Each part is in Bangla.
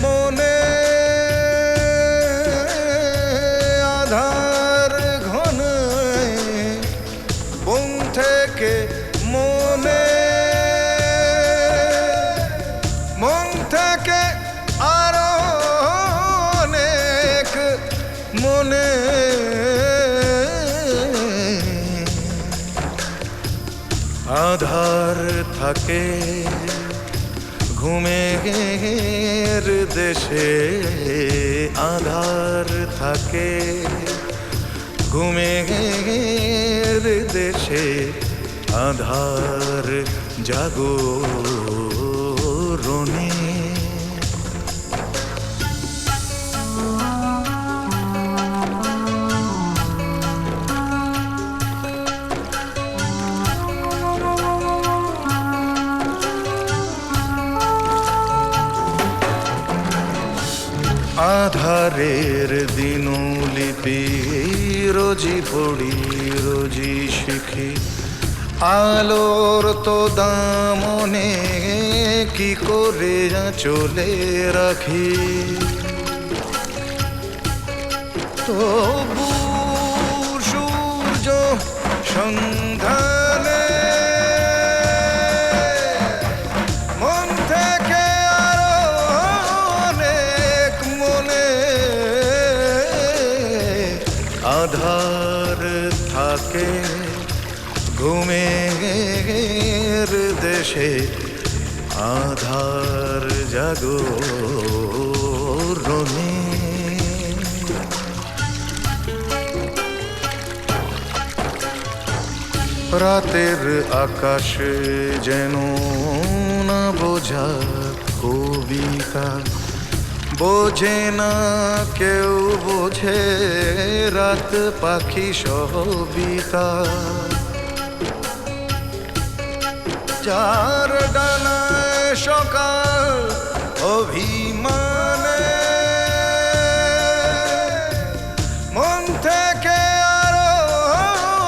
মনে আধার ঘন বন থেকে মনে মন থেকে আরো অনেক মনে আধার থাকে ঘুমের দেশে আধার থাকে ঘুমের দেশে আধার জাগরণে আধারের দিনলিপি রোজি পড়ি রোজি শিখি আলোর তো দামনে কি করে চলে রাখি তবু সূর্য সন্ধানে মন থেকে আধার থাকে ঘুমের দেশে আধার জাগরণে রাতের আকাশে যেন না বোঝা কবিতা বোঝে না কেউ বোঝে রাত পাখি সবিতা চার ডানায় সকাল অভিমানে মন থেকে আরো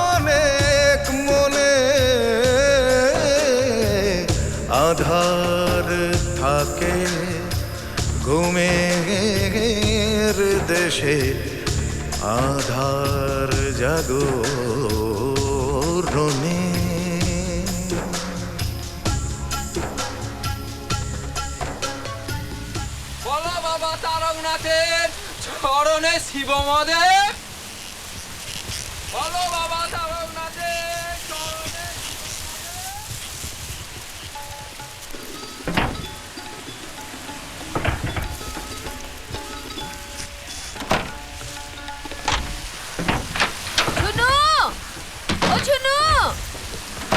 অনেক মনে আধার থাকে ঘুমের দেশে আধার জাগরণে বলো বাবা তারকনাথের চরণে শিবমদেব বলো বাবা তারকনাথের চরণে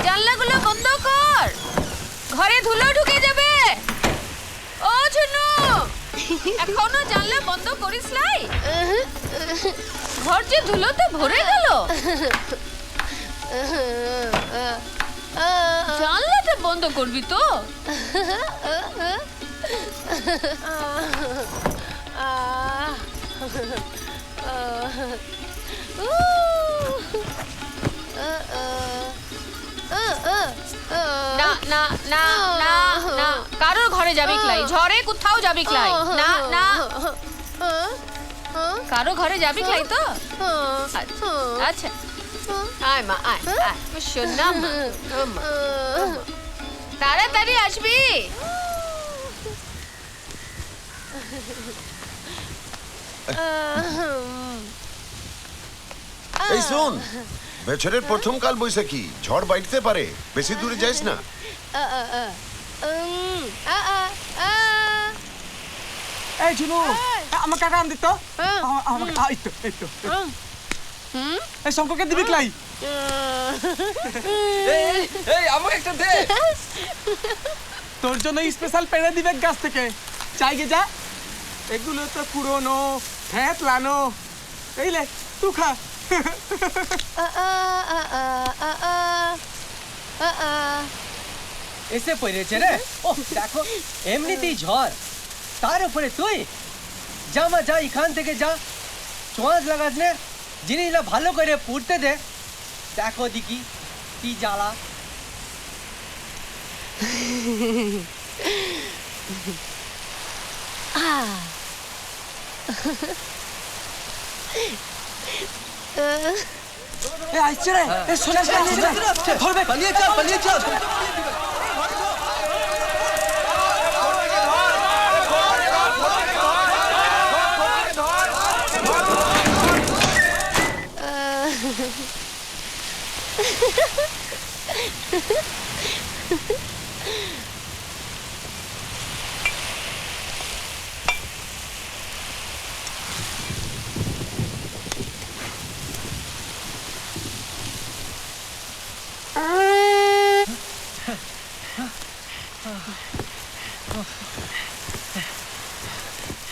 জানলাগুলো বন্ধ কর ঘরে ধুলো ঢুকে যাবে ও ঝুনু এখনো জানলা বন্ধ করিস নাই ঘর যে ধুলোতে ভরে গেল জানলাটা বন্ধ করবি তো না না না না না কারোর ঘরে যাবি ক্লাই ঝড়ে কোথাও যাবি ক্লাই না না কারো ঘরে যাবি ক্লাই তো আচ্ছা আয় মা আয় আয় শোনা মা তাড়াতাড়ি আসবি এই শুন বছরের প্রথম কাল বৈশাখী ঝড় বাইতে পারে বেশি দূরে যাইস না এই ঝুনু আমার কাকা আম দিত আমার আইতো এইতো এই শঙ্করকে দিবি ক্লাই এই আমাকে একটা দে তোর জন্য স্পেশাল পেড়ে দিবে গাছ থেকে চাই গে যা এগুলো তো পুরনো ফ্যাট লানো এই লে তুই খা এসে পড়েছে রে ও দেখো এমনিতেই ঝড় তার উপরে তুই যা মা যা এখান থেকে যা চোঁয়াজ লাগাস নে জিনিসটা ভালো করে পুড়তে দে দেখো দেখি কি জ্বালা এ আসছে রে এ সোনা ধরবে পালিয়ে চল পালিয়ে চল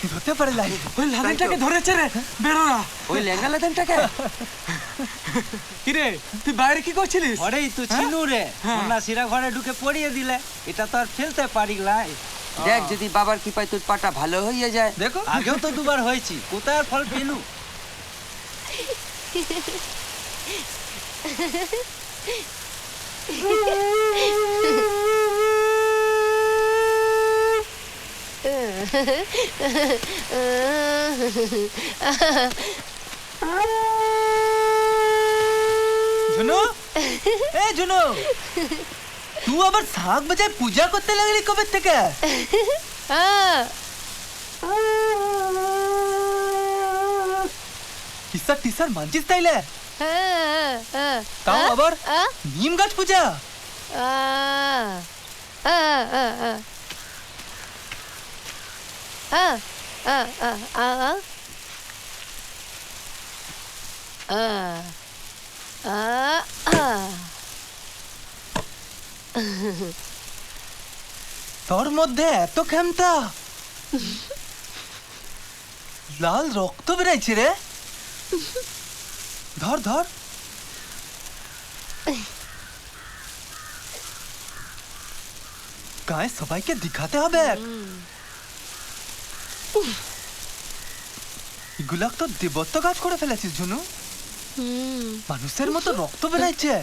ধরতে পারলাই ওই লাদেনটাকে ধরেছে রে বেরো না ওই লেঙ্গা লাদেনটাকে কি রে তুই বাইরে কি করছিলিস ঘরেই তো ছিনু রে সন্ন্যাসীরা ঘরে ঢুকে পড়িয়ে দিলে এটা তো আর ফেলতে পারিলাই দেখ যদি বাবার কি পাই তোর পাটা ভালো হয়ে যায় দেখো আগেও তো দুবার হয়েছি কোথায় আর ফল পেলু जुनू ए जुनू तू আবার শাক বাজায় পূজা করতে লাগলি কবে থেকে কিসার টিসার মানছিস তাইলে তাও আবার নিম গাছ পূজা তোর মধ্যে এত ক্ষমতা লাল রক্ত বেরাইছে রে ধর ধর গায়ে সবাইকে দিখাতে হবে এগুলা তো দেবত্ব কাজ করে ফেলেছিস ঝুনু মানুষের মতো রক্ত বেরাইছে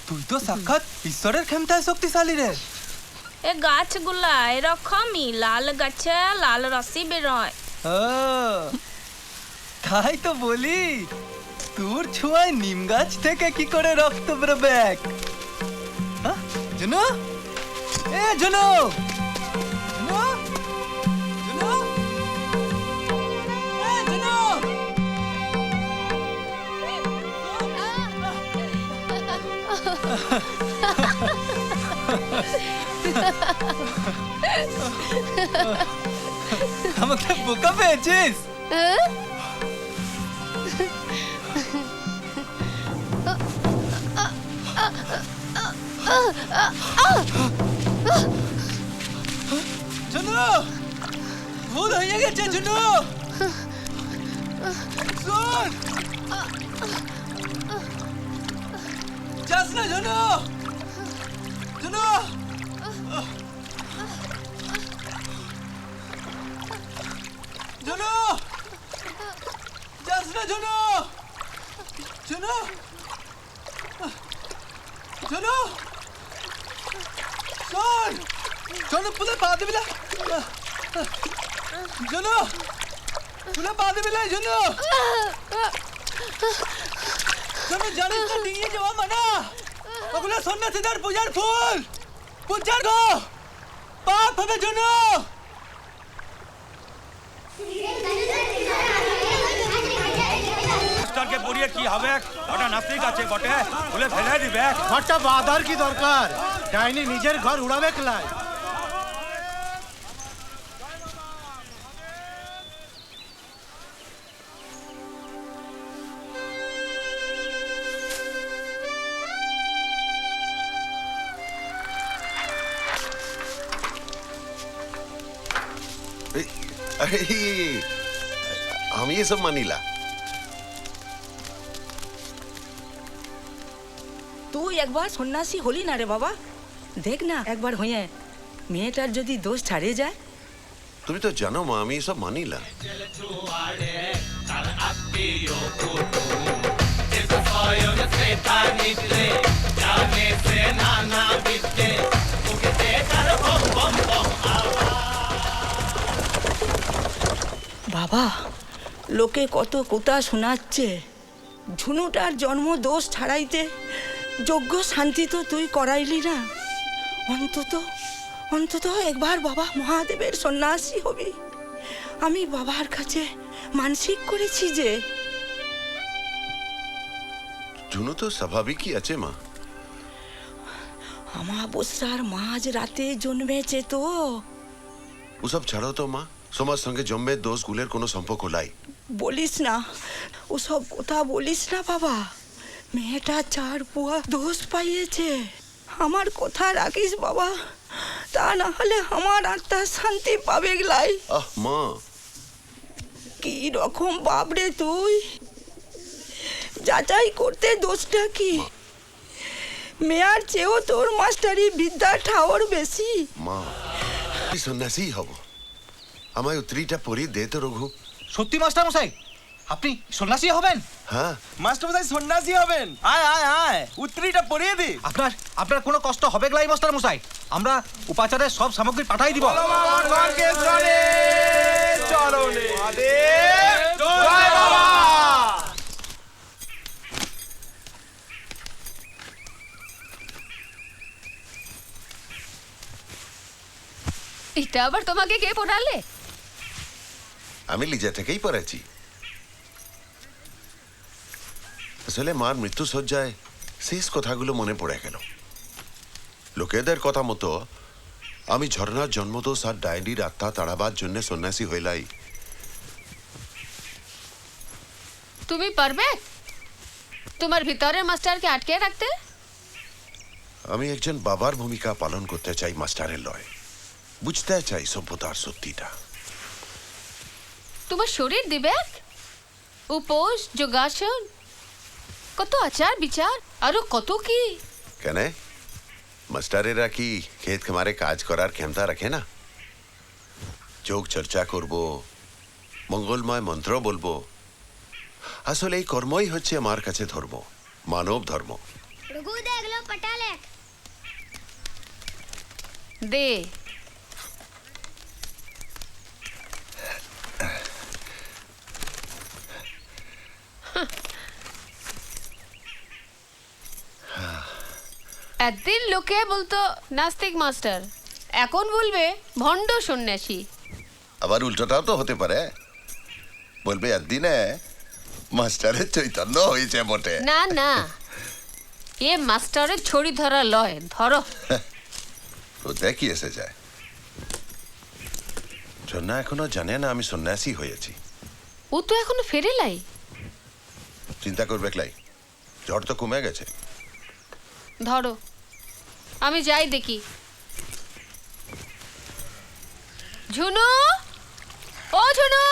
তুই তো সাক্ষাৎ ঈশ্বরের ক্ষমতায় শক্তিশালী রে এ গাছগুলা এরকমই লাল গাছে লাল রসি বেরোয় তাই তো বলি তোর ছোঁয়ায় নিম গাছ থেকে কি করে রক্ত বেরোবে জুনু এ জুনু জুনু জুনু এ জুনু আমাকে বোকা পেয়েছিস জুনু ভুল হয়ে গেছে জুনু শোন যাস না জুনু জুনু জুনু যাস না জুনু জুনু জুনু শোন জুনু পুলে পা দিবি না জুনু পুলে পা দিবি না জুনু জুনু জানিস না ডিঙিয়ে যাওয়া মানা ওগুলো সন্ন্যাসীদের পূজার ফুল পূজার গো পাপ হবে জুনু মাস্টারকে পড়িয়ে কি হবে ওটা নাস্তিক আছে বটে বলে ফেলে দিবে ঘরটা বাঁধার কি দরকার ডাইনি নিজের ঘর উড়াবে খেলায় अरे हम ये सब मानीला তুই একবার সন্ন্যাসী হলি না রে বাবা দেখ না একবার হয়ে মেয়েটার যদি দোষ ছাড়িয়ে যায় তুমি তো জানো মা আমি সব মানিলা বাবা, লোকে কত কথা শোনাচ্ছে। ঝুনুটার জন্ম দোষ ছাড়াইতে যোগ্য শান্তি তো তুই করাইলি না। অন্তত অন্তত একবার বাবা মহাদেবের সন্ন্যাসী হবি। আমি বাবার কাছে মানসিক করেছি যে। ঝুনু তো স্বাভাবিকই আছে মা। আমাবস্যার মাঝ রাতে জন্মেছে তো। ওসব ছাড়ো তো মা, সমাজ সঙ্গে জন্মের দোষগুলোর কোনো সম্পর্ক নাই। বলিস না, ওসব কথা বলিস না বাবা। মেয়েটা 4 পুয়া দোষ পাইয়েছে। আমার কথা রাখিস বাবা, তা না হলে আমার আত্মা শান্তি পাবে গলাই। আহ মা, কি রকম বাপরে তুই! যাচাই করতে দোষটা কি? মেয়ার চেয়েও তোর মাস্টারি বিদ্যা ঠাওর বেশি। মা কি সন্ন্যাসী হব? আমায় উত্তরীটা পরি দে তো রঘু। সত্যি মাস্টার মশাই, আপনি সন্ন্যাসী হবেন? হ্যাঁ, মাস্টার মশাই সন্ন্যাসী হবেন। আয় আয় আয়, উত্তরীটা পরিয়ে দি। আপনার কোনো কষ্ট হবে গলাই মাস্টার মশাই। আমরা উপাচারের সব সামগ্রী পাঠাই দিব। এটা আবার তোমাকে কে পড়ালে? আমি লিজা থেকেই পড়েছি। আসলে মার মৃত্যু সজ্জায় শেষ কথাগুলো মনে পড়ে গেল। লোকেদের কথা মতো আমি ঝর্ণার জন্মদোষ আর ডায়েরির আত্মা তাড়াবার জন্য সন্ন্যাসী হইলাই। তুমি পারবে তোমার ভিতরের মাস্টারকে আটকে রাখতে? আমি একজন বাবার ভূমিকা পালন করতে চাই, মাস্টারের লয়। বুঝতে চাই সভ্যতার সত্যিটা। তোমার শরীর দিবে উপোস, যোগাসন, কত আচার বিচার, আরো কত কি। কেন মাস্টারেরা কি ক্ষেত খামারে কাজ করার ক্ষমতা রাখে না? যোগ চর্চা করব, মঙ্গলময় মন্ত্র বলবো। আসলে এই কর্মই হচ্ছে আমার কাছে ধর্ম, মানব ধর্ম। দে একদিন লোকে বলতো নাস্তিক মাস্টার, এখন বলবে ভণ্ড সন্ন্যাসী। আবার উল্টোটাও তো হতে পারে, বলবে একদিনে মাস্টারের চৈতন্য হয়েছে বটে। না না, এ মাস্টারের ছড়ি ধরা লয়, ধরো। তো দেখি এসে যায়। ঝর্ণা এখনো জানে না আমি সন্ন্যাসী হয়েছি। ও তো এখনো ফেরে লাই। চিন্তা করবে ক্লাই, ঝড় তো কমে গেছে। ধরো, আমি যাই দেখি। ঝুনু, ও ঝুনু,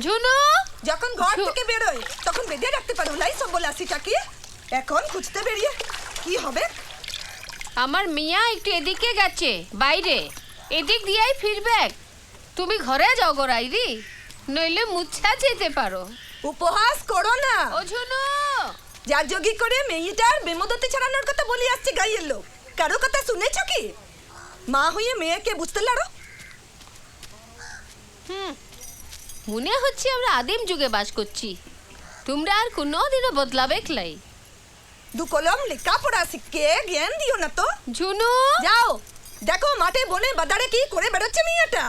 ঝুনু। যখন ঘর ঝু- থেকে বেরোয় তখন বেঁধে রাখতে পারো লাই সব বলাসিটাকে। এখন খুঁজতে বেরিয়ে কি হবে? আমার মিয়া একটু এদিকে গেছে বাইরে, এদিক দিয়েই ফিরবে। তুমি ঘরে যাও গো রাইরি, নইলে মুচ্ছা যেতে পারো। উপহাস করো না। ও ঝুনু, যার যোগী করে মেয়েটার বেমদতি ছাড়ানোর কথা বলি আসছে গাইয়ের লোক। কারো কথা শুনেছ কি? মা হয়ে মেয়েকে বুঝতে লাড়ো। মনে হচ্ছে আমরা আদিম যুগে বাস করছি। তোমরা আর কোনোদিনও বদলাবে ক্লাই। দু কলম লেখাপড়া শিখে জ্ঞান দিও না তো। ঝুনু, যাও দেখো মাঠে বনে বাজারে কি করে বেরোচ্ছে মেয়েটা।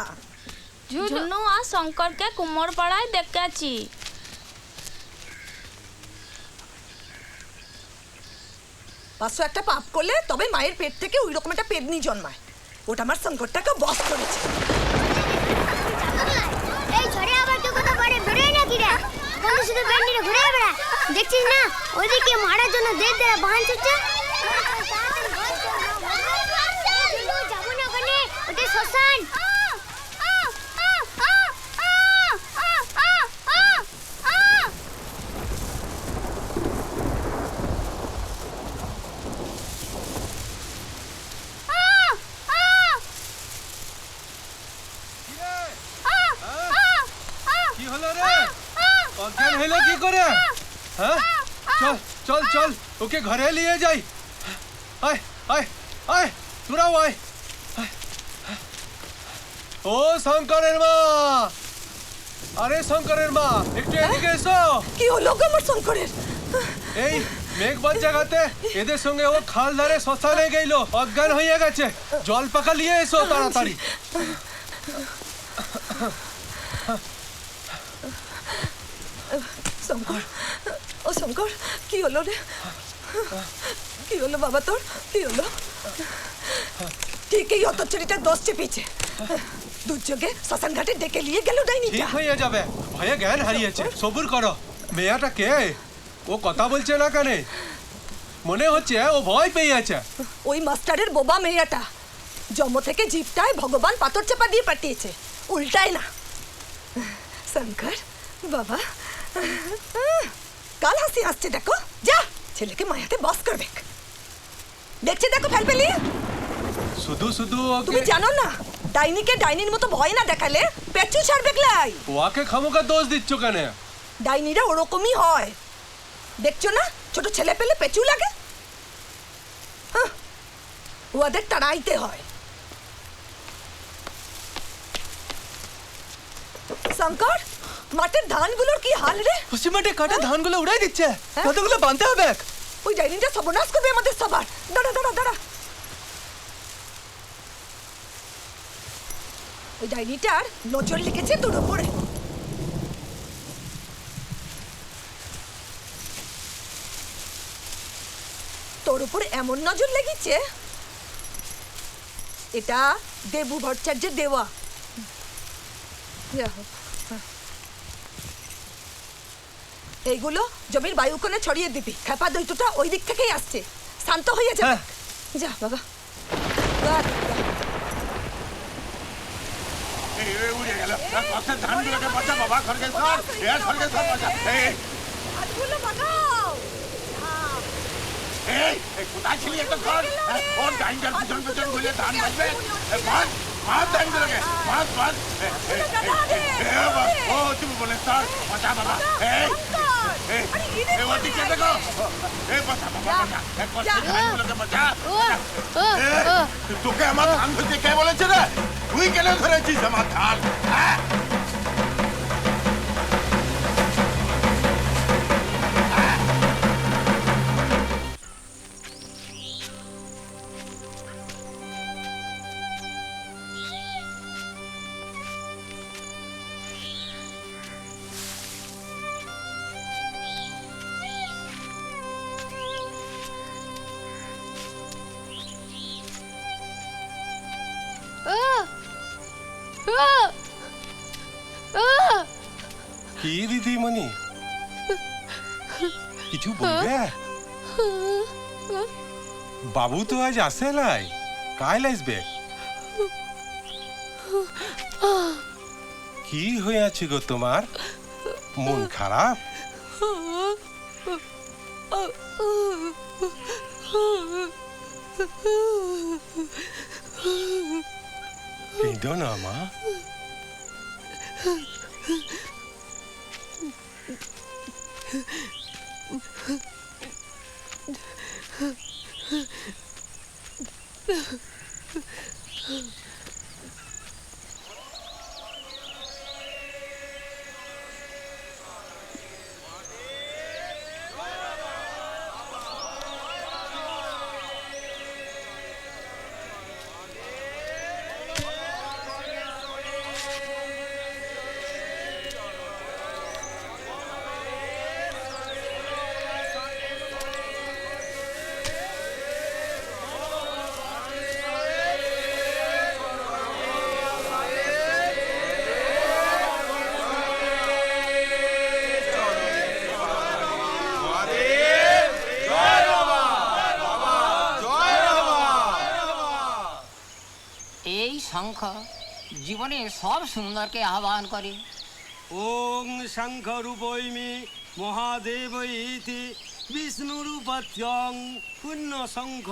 ঝুনু আর শঙ্করকে কুমোর পাড়ায় দেখেছি। 500 একটা পাপ করলে তবে মায়ের পেট থেকে ওই রকম একটা পেদনি জন্মায়। ওটা আমার সংকটটাকে বস করেছে। এই ঝড়ে আবার কেউ কথা বলে বেরোয় না কি রে? বন্ধু শুধু ব্যান্ডিরে ঘুরে বেড়া, দেখছিস না ওইদিকে মারার জন্য দেড় দেড়া বাহান ছুটছে। যাবো না ওখানে, ওটা শ্মশান। কি হলো রে? অজ্ঞান হইলো কি করে? হ্যাঁ, চল চল চল, ওকে ঘরে নিয়ে যাই। আয় আয় আয়, তোরাও আয়। ও শঙ্করের মা, আরে শঙ্করের মা একটু এদিকে এসো। কি হলো গো আমার শঙ্করের? এই মেঘবাদ জায়গাতে এদের সঙ্গে ও খাল ধারে শ্মশানে গেল, অজ্ঞান হয়ে গেছে। জল পাকা নিয়ে এসো তাড়াতাড়ি। শঙ্কর, ও শঙ্কর, কি হলো রে? কি হলো বাবা তোর? কি হলো? ঠিক এই হতচ্ছাড়িটার দোষ চেপেছে। দুর্যোগে শ্মশান ঘাটে ডেকে নিয়ে গেল ডাইনিটা। ঠিক হয়ে যাবে, ভয়ে জ্ঞান হারিয়েছে। সবুর করো। মেয়েটা কে? ও কথা বলছে না কেন? মনে হচ্ছে ও ভয় পেয়ে আছে। ওই মাস্টারের বোবা মেয়েটা জন্ম থেকে জিপটায় ভগবান পাথর চাপা দিয়ে পাঠিয়েছে, উল্টায় না। শঙ্কর বাবা, কাল হাসি আসছে দেখো। যা ছেলেকে মায়াতে বস করবে। দেখছে দেখো ফেল পেলিয়ে। শুধু শুধু তুমি জানো না, ডাইনিকে ডাইনির মতো ভয় না দেখালে পেঁচু ছাড়বে লাই। ওকে খামোকা দোষ দিচ্ছ কেন? ডাইনিরা ওরকমই হয়, দেখছো না? ছোট ছেলে পেলে পেঁচু লাগে। ওদের তাড়াইতে হয়। শঙ্কর, মাঠের ধানগুলোর কি হাল রে? পশ্চিম মাঠে কাটা ধানগুলো উড়াই দিচ্ছে, কতগুলো বাঁধতে হবে। ওই ডাইনিটা সর্বনাশ করবে আমাদের সবার। দাঁড়া দাঁড়া দাঁড়া, ওই ডাইনিটার নজর লেগেছে তোর উপরে। তোর উপরে এমন নজর লেগেছে, এটা দেবু ভট্টাচার্যের দেওয়া। এইগুলো জমির বায়ুকণে ছড়িয়ে দিবি। খেপা দৈত্যটা ওই দিক থেকেই আসছে, শান্ত হয়ে যাবে। যা বাবা। উড়ে গেল ধানগুলোকে বাঁচা বাবা। খড়গেশ্বর, খড়গেশ্বর বাঁচা। কোথায় ছিলি একটা ঘর? ওর ডাইনটার পিছন পিছন ঘুরে ধান বাঁচবে। মাছ ডাইনগুলোকে, মাছ মাছ। ও তুমি বলে স্যার বাঁচা বাবা। ওর দিকে দেখো। বাঁচা বাবা, বাঁচা। ধানগুলোকে বাঁচা। তোকে আমার ধান ধরতে কে বলেছে রে? তুই কেন ধরেছিস আমার ধান? কি দিদিমণি, কিছু বলবে? বাবু তো আজ আসে নাই, কাল আসবে। কি হয়েছে গো তোমার? মন খারাপ? কেঁদো না মা। শঙ্খ জীবনে সব সুন্দরকে আহ্বান করে। ওং শঙ্খ রূপৈমি মহাদেব ইতি বিষ্ণু রূপাত্যং পুণ্য শঙ্খ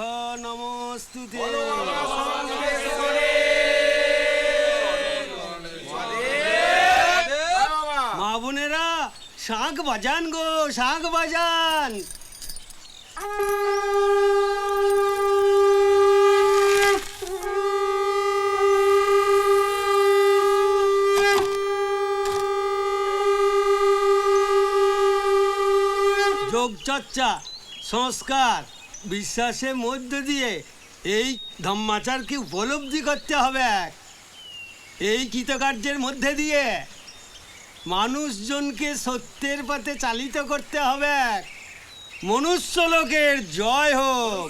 নমস্তুতে। মা বোনেরা শাঁখ বাজান গো, শাঁখ বাজান। চর্চা সংস্কার বিশ্বাসের মধ্য দিয়ে এই ধম্মাচারকে উপলব্ধি করতে হবে। এই কৃতকার্যের মধ্যে দিয়ে মানুষজনকে সত্যের পথে চালিত করতে হবে। মনুষ্যলোকের জয় হোক।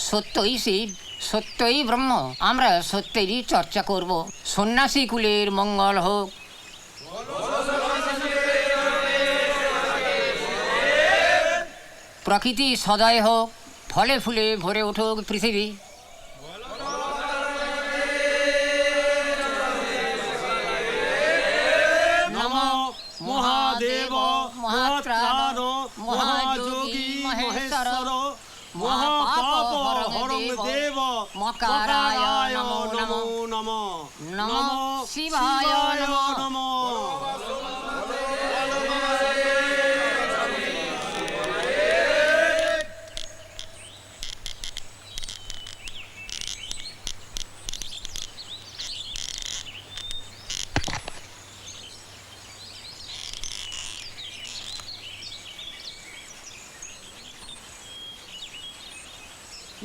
সত্যই শিব, সত্যই ব্রহ্ম, আমরা সত্যেরই চর্চা করব। সন্ন্যাসী কুলের মঙ্গল হোক। প্রকৃতি সদয় হোক, ফলে ফুলে ভরে উঠুক পৃথিবী। নমো মহাদেব মহাত্রাণ মহাযোগী মহেশ্বর মহাপাপ হরং দেব মকারায় নমো নমো নমো শিবায় নমো।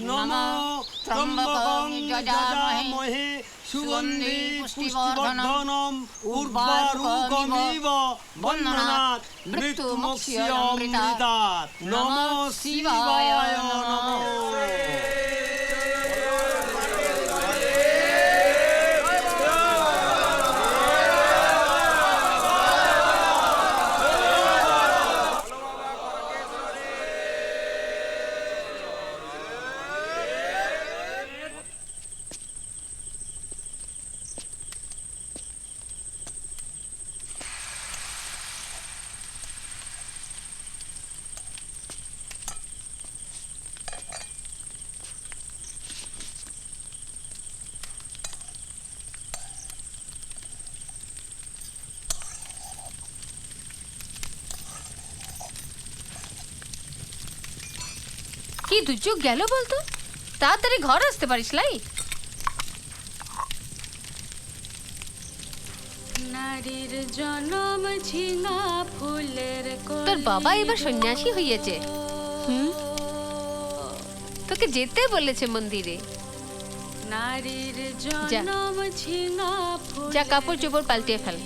নমো ত্রম্বকং যজামহে সুগন্ধি পুষ্টিবর্ধনম উর্বারুকমিব বন্দনাৎ মৃত্যুমুক্ষয়মৃতাৎ। নমো শিবায় নমো। কি দুর্যোগ গেল বলতো? তাড়াতাড়ি ঘর আসতে পারিস লাই? নারীর জনম ঝিঙা ফুলের তোর বাবা এবার সন্ন্যাসী হয়েছে। তোকে যেতে বলেছে মন্দিরে। নারীর জনম ঝিঙা ফুল। যা কাপড় চোপড় পাল্টিয়ে ফেল,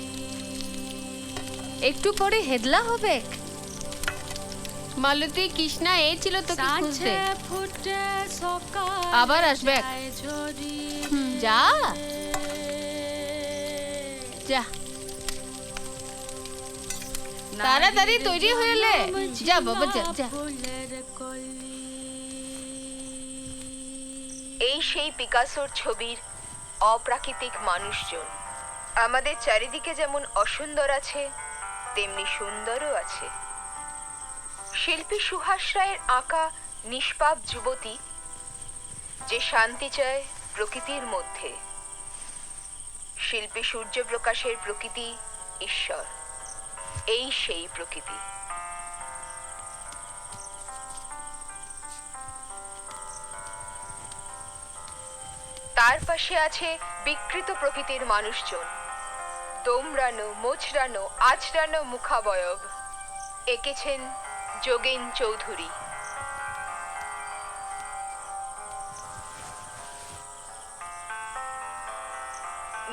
একটু পরে হেদলা হবে। মালতী কৃষ্ণা এই ছিল তোকে খুঁজতে, আবার আসবে। যা যা তাড়াতাড়ি তৈরি হয়ে যা বাবা, যা যা। এই সেই পিকাসোর ছবির অপ্রাকৃতিক মানুষজন। আমাদের চারিদিকে যেমন অসুন্দর আছে, তেমনি সুন্দরও আছে। শিল্পী সুহাস রায়ের আঁকা নিষ্পাপ যুবতী যে শান্তি চায় প্রকৃতির মধ্যে। শিল্পী সূর্যপ্রকাশের প্রকৃতি ঈশ্বর, এই সেই প্রকৃতি। তার পাশে আছে বিকৃত প্রকৃতির মানুষজন, দোমড়ানো, মোচড়ানো, আঁচড়ানো মুখাবয়ব। এঁকেছেন যোগেন চৌধুরী।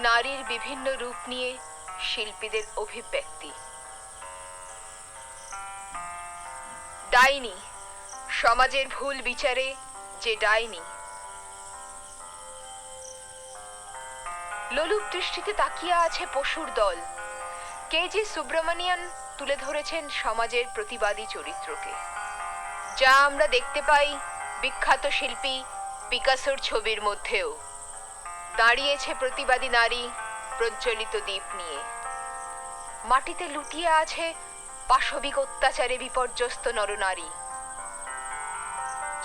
নারীর বিভিন্ন রূপ নিয়ে শিল্পীদের অভিব্যক্তি। ডাইনি, সমাজের ভুল বিচারে যে ডাইনি। লোলুপ দৃষ্টিতে তাকিয়ে আছে পশুর দল। কেজি সুব্রমণিয়ান তুলে ধরেছেন সমাজের প্রতিবাদী চরিত্রকে, যা আমরা দেখতে পাই বিখ্যাত শিল্পী পিকাসোর ছবির মধ্যেও। দাঁড়িয়েছে প্রতিবাদী নারী প্রজ্বলিত দীপ নিয়ে। মাটিতে লুটিয়ে আছে পাশবিক অত্যাচারে বিপর্যস্ত নরনারী।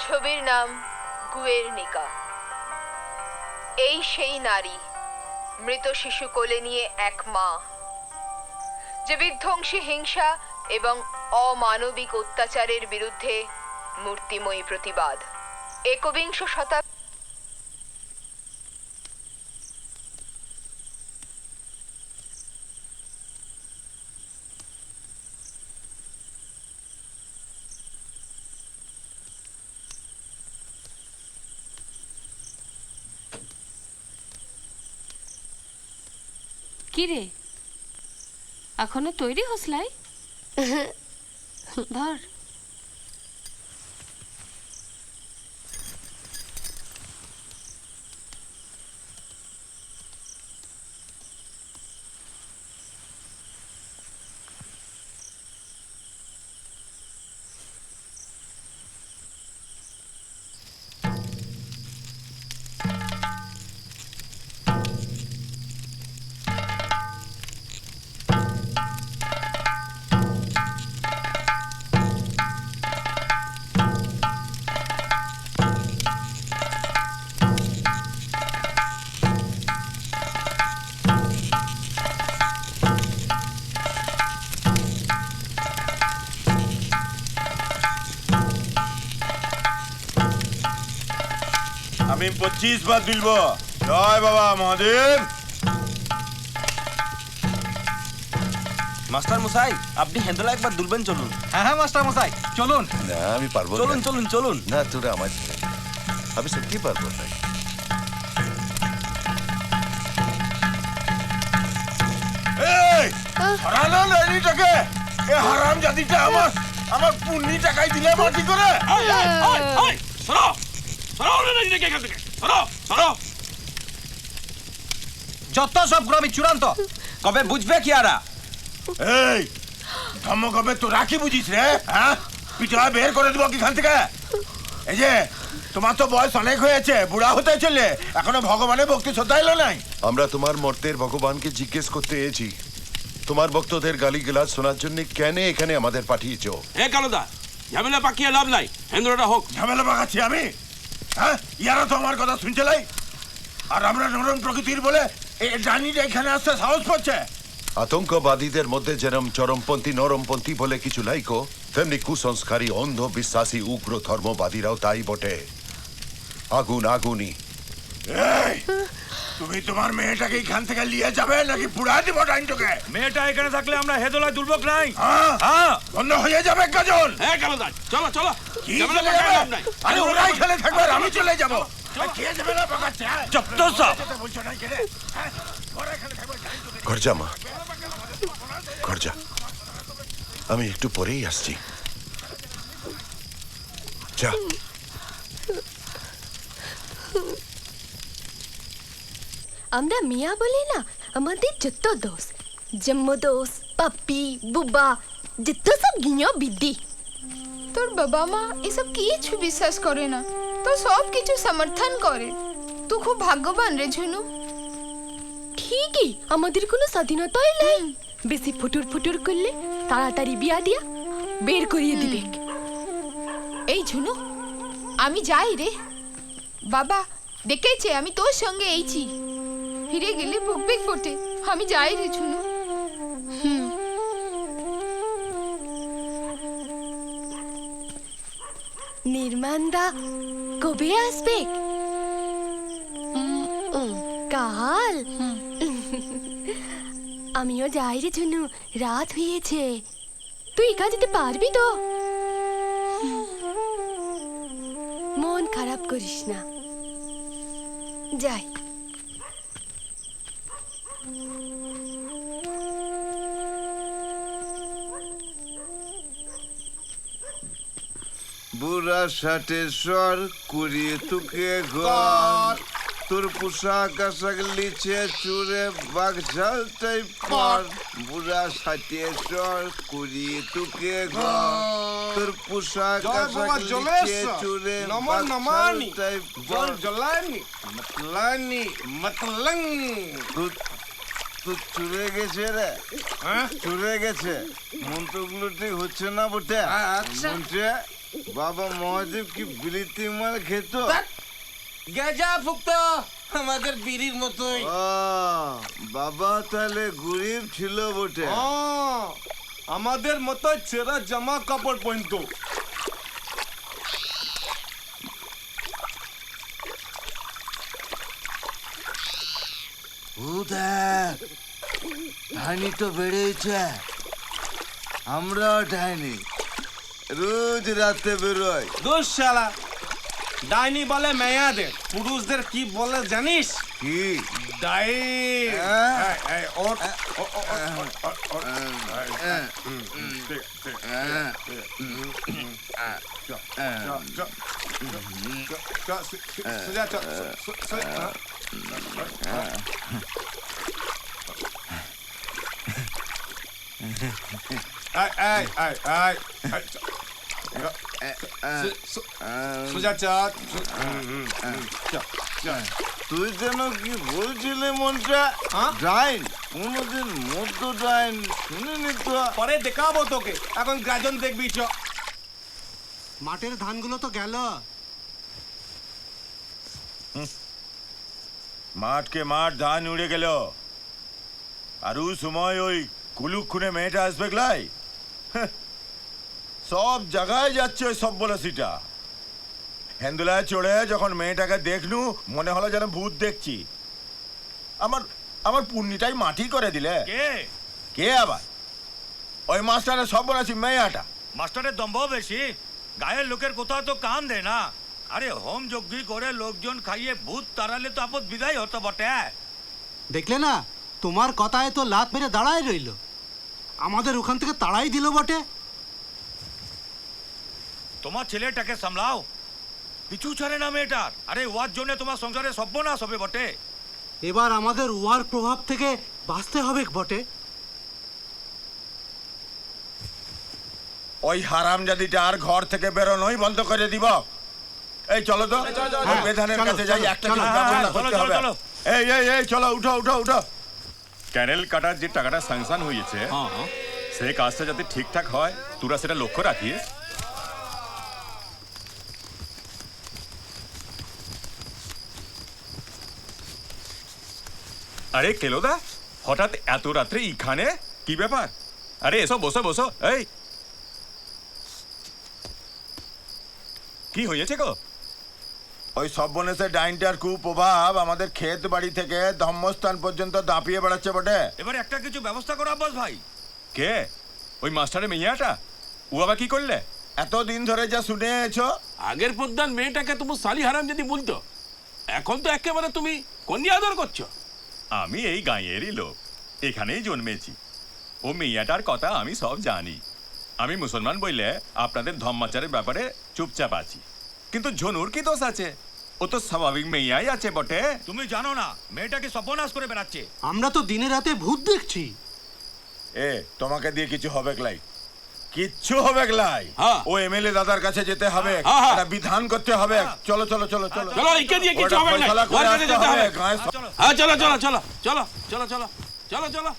ছবির নাম গুয়েরনিকা। এই সেই নারী, মৃত শিশু কোলে নিয়ে এক মা, যে বিধ্বংসী হিংসা এবং অমানবিক অত্যাচারের বিরুদ্ধে মূর্তিময়ী প্রতিবাদ। একবিংশ শতাব্দী কি রে এখনো তৈরি হসলাই ধর আমি 25 বার তুলব। জয় বাবা মহাদেব। মাস্টার মশাই আপনি হ্যান্ডেল একবার দুলবেন চলুন। হ্যাঁ হ্যাঁ মাস্টার মশাই চলুন। না আমি পারবো না। চলুন চলুন চলুন। না তোরা আমার আমি সত্যি পারবো না। এই হারানো লাইনিটাকে এ হারাম জাতিটা আমার পুণ্যি টাকাই দিলে মাটি করে। এই এই এই এই সরো সরো লাইনিটাকে এখান থেকে সরো সরো। যত সব গ্রামী চূড়ান্ত। কবে বুঝবে কি আরা? এই ধম্ম কবে তোরা কি বুঝিস রে? হ্যাঁ পিঠা বের করে দিব কি খান থেকে? এই যে তোমার তো বয়স অনেক হয়েছে, বুড়া হতে চলে, এখনো ভগবানের ভক্তি শ্রদ্ধা এলো নাই। আমরা তোমার মর্তের ভগবানকে জিজ্ঞেস করতে এসেছি তোমার ভক্তদের গালিগালাজ শোনার জন্য কেন এখানে আমাদের পাঠিয়েছো? এ কালুদা ঝামেলা পাকিয়ে লাভ নাই, হেন্দ্রটা হোক। ঝামেলা পাকাচ্ছি আমি? হ্যাঁ ইয়ারা তো আমার কথা শুনছে লাই। আর আমরা নরম প্রকৃতির বলে এই জানিটা এখানে আসতে সাহস পাচ্ছে। আতঙ্কবাদীদের মধ্যে যেরম চরমপন্থী নরমপন্থী বলে কিছু লাইকো, তেমনি কুসংস্কারী অন্ধ বিশ্বাসী উগ্র ধর্মবাদীরাও তাই বটে। আগুন আগুনই। এই তুমি তোমার মেয়েটাকে এখান থেকে নিয়ে যাবে নাকি পুড়া দিব ডাইনটাকে? মেয়েটা এখানে থাকলে আমরা হেদলায় দুলবক নাই। হ্যাঁ বন্ধ হয়ে যাবে কাজল। এ কালুদা চলো চলো। কি চলে যাবে? আরে ওরাই খেলে থাকবে আর আমি চলে যাব। কে যাবে না পাকাচ্ছে? যত সব বলছো না কে রে? হ্যাঁ ওরা এখানে থাকবে। ঘর যা মা, ঘর যা, আমি একটু পরেই আসছি। যা। আমরা মিয়া বলি না, আমাদের যত দোষ, জম্মু দোষ, পাপ্পি, বুবা, যত সব গিয়া বিদ্যি। তোর বাবা মা এসব কিছু বিশ্বাস করে না, তো সব কিছু সমর্থন করে। তুই খুব ভাগ্যবান রে ঝুনু। ঠিকই, আমাদের কোনো স্বাধীনতাই নাই। বেশি ফুটুর ফুটুর করলে তাড়াতাড়ি বিয়া দিয়া বের করিয়ে দিবে। এই ঝুনু আমি যাই রে। বাবা দেখেছে আমি তোর সঙ্গে এইছি, ফিরে গেলে বকবে ফোটে। আমি যাই রে ঝুনু। নির্মানদা কবে আসবে? কাল? আমিও যাই রে ঝুনু, রাত হয়েছে। তুই একা যেতে পারবি তো? মন খারাপ করিস না, যাই। বুড়া ষাটের স্বর করিয়ে তুকে ঘর, তোর পোশাক আশাক লিচে চুরে বাঘ ঝালটাই পর। বুড়া ষাটের স্বর করিয়ে তুকে ঘর, তোর পোশাক আশাক লিচে চুরে বাঘ ঝালটাই পর। জলানি মতলানি মতলং তো চুরে গেছে রে, চুরে গেছে। মন্ত্রগুলো ঠিক হচ্ছে না বটে। মন্ত্রে বাবা মহাদেব কি বিলিতি মাল খেত? গেজা ফুক্ত আমাদের বিড়ির মতোই। বাবা তাহলে গরিব ছিল বটে। আমাদের মতো ছেঁড়া জামা কাপড় পরত। ডাইনি তো বেড়েছে, আমরা ডাইনি রোজ রাতে বেরোয়। দোষ শালা, ডাইনি বলে মেয়াদের। পুরুষদের কি বলে জানিস? কি? ডাইভ। ওঠ, তুই যেন কি বলছিলি মনটা? ডাইন? কোনোদিন মধ্য ডাইন শুনিনি তো। পরে দেখাবো তোকে, এখন গাজন দেখবি। চ মাঠের ধানগুলো তো গেল। মাঠকে মাঠ ধান উড়ে গেল, আর ও সময় ওই কুলুক খুনে মেয়েটা আসবে লাই। সব জায়গায় যাচ্ছে ওই সব বলসিটা। হেন্দুলায় চড়ে যখন মেয়েটাকে দেখনু মনে হলো যেন ভূত দেখছি। আমার আমার পুণ্যিটাই মাটি করে দিলে। কে কে আবার? ওই মাস্টারের সব বলেছি মেয়েটা। মাস্টারের দম্ভ বেশি, গায়ের লোকের কোথাও তো কান দেয় না। আরে হোম যজ্ঞি করে লোকজন খাইয়ে ভূত তাড়ালে তো আপদ বিদায় হতো বটে। দেখলে না, তোমার কথায় তো লাত মেরে দাঁড়ায় রইল, আমাদের ওখান থেকে তাড়াই দিল বটে। তোমার ছেলেটাকে সামলাও, পিছু ছাড়ে না মেয়েটার। আরে ওয়ার জন্য তোমার সংসারে সর্বনাশ হবে বটে। এবার আমাদের ওয়ার প্রভাব থেকে বাঁচতে হবে বটে। ওই হারামজাদিটা আর ঘর থেকে বেরোনোই বন্ধ করে দিব। এই চলো তো, বেধানের কাছে যাই, একটা ব্যবস্থা করতে হবে। এই এই এই চলো, উঠো উঠো উঠো। ক্যানেল কাটার যে টাকাটা স্যাংশন হয়েছে সেই কাজটা যাতে ঠিকঠাক হয় তোরা সেটা লক্ষ্য রাখিস। আরে কেলোদা, হঠাৎ এত রাত্রে এখানে কি ব্যাপার? আরে এসো, বসো বসো। এই কি হয়েছে গো? ওই সব্বনেশের ডাইনটার কুপ্রভাব আমাদের ক্ষেত বাড়ি থেকে ধর্মস্থান পর্যন্ত দাপিয়ে বেড়াচ্ছে বটে। এবার একটা কিছু ব্যবস্থা করো আব্বাস ভাই। কে? ওই মাস্টারের মেয়েটা? ও আবার কি করলে? এতদিন ধরে যা শুনে এসো, আগের প্রধান মেয়েটাকে তুমি সালি হারাম যদি বলতো, এখন তো একেবারে তুমি কন্যা আদর করছো। আমি এই গাঁয়েরই লোক, এখানেই জন্মেছি। ও মেয়েটার কথা আমি সব জানি। আমি মুসলমান বললে আপনাদের ধর্মাচারের ব্যাপারে চুপচাপ আছি, কিন্তু ঝনুর কি দোষ আছে? ও তো স্বাভাবিক মেয়াই আছে বটে। তুমি জানো না মেয়েটাকে সর্বনাশ করে বেড়াচ্ছে। আমরা তো দিনে রাতে ভূত দেখছি। এ তোমাকে দিয়ে কিছু হবে লাই? কিচ্ছু হবে লাই? ও এমএলএ দাদার কাছে যেতে হবে, একটা বিধান করতে হবে। চলো চলো চলো চলো চলো, একে দিয়ে কিছু হবে না। ফয়সালা করে আসতে হবে। হ্যাঁ চলো চলো চলো চলো চলো চলো চলো চলো।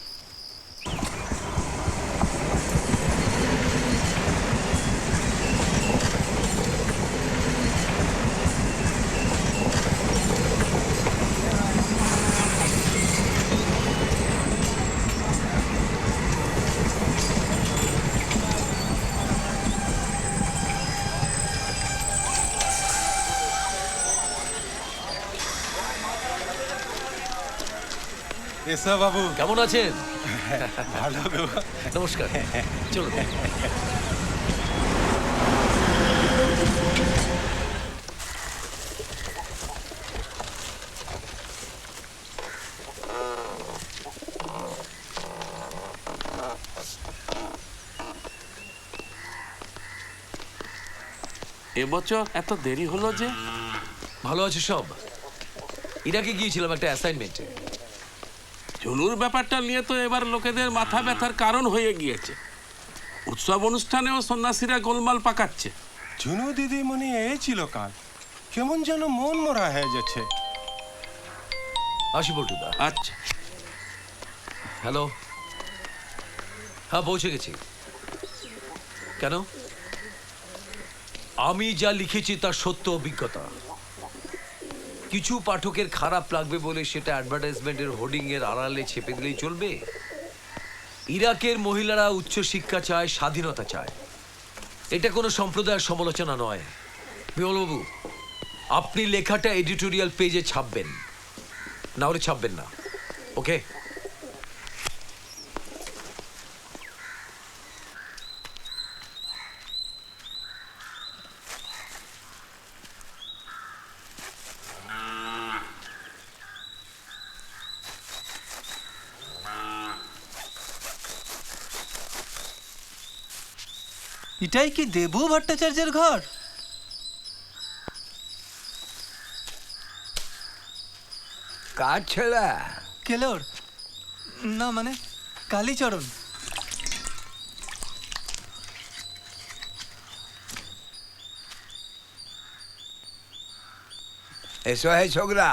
এসা বাবু, কেমন আছেন? ভালো গো। নমস্কার, চলুন। এবছর এত দেরি হলো যে? ভালো আছে সব। ইরাকে গিয়েছিলাম একটা অ্যাসাইনমেন্টে। ঝুনুর ব্যাপারটা নিয়ে তো এবার লোকেদের মাথা ব্যথার কারণ হয়ে গিয়েছে। উৎসব অনুষ্ঠানেও সন্ন্যাসীরা গোলমাল পাকাচ্ছে। ঝুনু দিদিমণি এসেছিল কাল, কেমন যেন মন মরা হয়ে যাচ্ছে। আসি বল্টুদা। আচ্ছা। হ্যালো, হ্যাঁ পৌঁছে গেছি। কেন? আমি যা লিখেছি তার সত্য অভিজ্ঞতা। কিছু পাঠকের খারাপ লাগবে বলে সেটা অ্যাডভার্টাইজমেন্টের হোর্ডিং এর আড়ালে ছেপে দিলেই চলবে? ইরাকের মহিলারা উচ্চশিক্ষা চায়, স্বাধীনতা চায়। এটা কোনো সম্প্রদায়ের সমালোচনা নয়। বিমলবাবু, আপনি লেখাটা এডিটোরিয়াল পেজে ছাপবেন, না হলে ছাপবেন না। ওকে? এটাই কি দেবু ভট্টাচার্যের ঘর? কার ছেলে? কেলোর না, মানে কালীচরণ। এসো হে ছোকরা।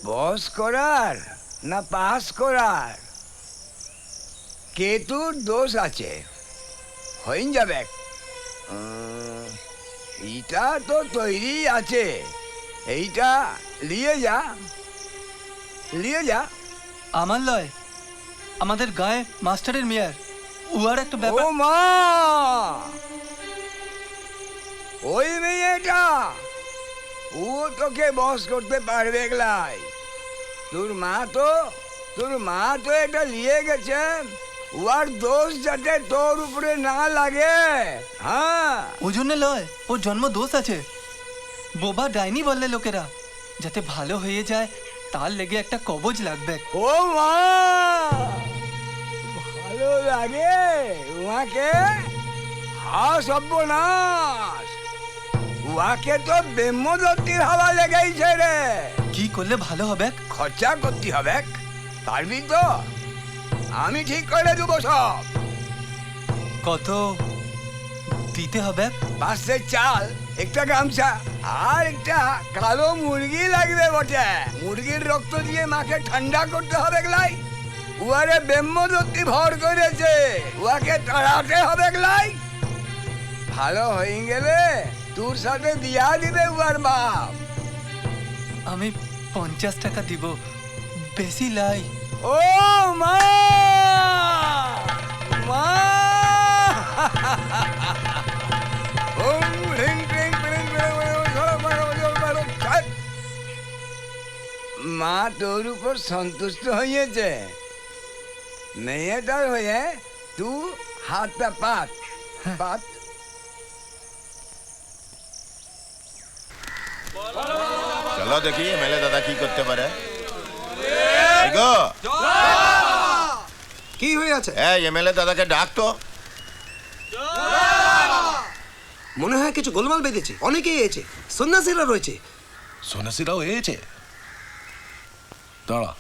বস করার না পাস করার, কেতুর দোষ আছে, হয়ে যাবে। এইটা তো তৈরি আছে, এইটা নিয়ে যা, নিয়ে যা। আমার লয়, আমাদের গায়ে মাস্টারের মেয়ার, উহার একটা ব্যাপার। ও মা, ওই মেয়েটা ও তোকে বস করতে পারবে গলাই। তোর মা তো এটা নিয়ে গেছে, উহার দোষ যাতে তোর উপরে না লাগে। হ্যাঁ, ওই জন্য লয়, ওর জন্ম দোষ আছে। বোবা ডাইনি বললে লোকেরা, যাতে ভালো হয়ে যায় তার লেগে একটা কবজ লাগবে। ও মা, ভালো লাগে উহাকে? হ্যাঁ, সর্বনাশ, উহাকে তো ব্রহ্মদত্তির হাওয়া লেগেছে রে। কি করলে ভালো হবে? খরচা করতে হবে, পারবি তো? আমি ঠিক করে দেবো সব। কত দিতে হবে? 5 চাল, একটা গামছা আর একটা কালো মুরগি লাগবে বটে। মুরগির রক্ত দিয়ে মাকে ঠান্ডা করতে হবে গলাই। উহারে ব্রহ্মদত্তি ভর করেছে, উহাকে তাড়াতে হবে গলাই। ভালো হয়ে গেলে তোর সাথে বিয়া দিবে উহার বাপ। আমি 50 টাকা দিব, বেশি লাই। ও মা, মা, মা তোর উপর সন্তুষ্ট হয়েছে। মেয়েটার হয়ে তুই হাতটা পাত পাত। চলো দেখি এমএলএ দাদা কি করতে পারে। কি হয়েছে? এমএলএ দাদাকে ডাক তো। মনে হয় কিছু গোলমাল বেঁধেছে, অনেকেই এসেছে, সন্ন্যাসীরা রয়েছে। সন্ন্যাসীরাও এসেছে? দাঁড়া।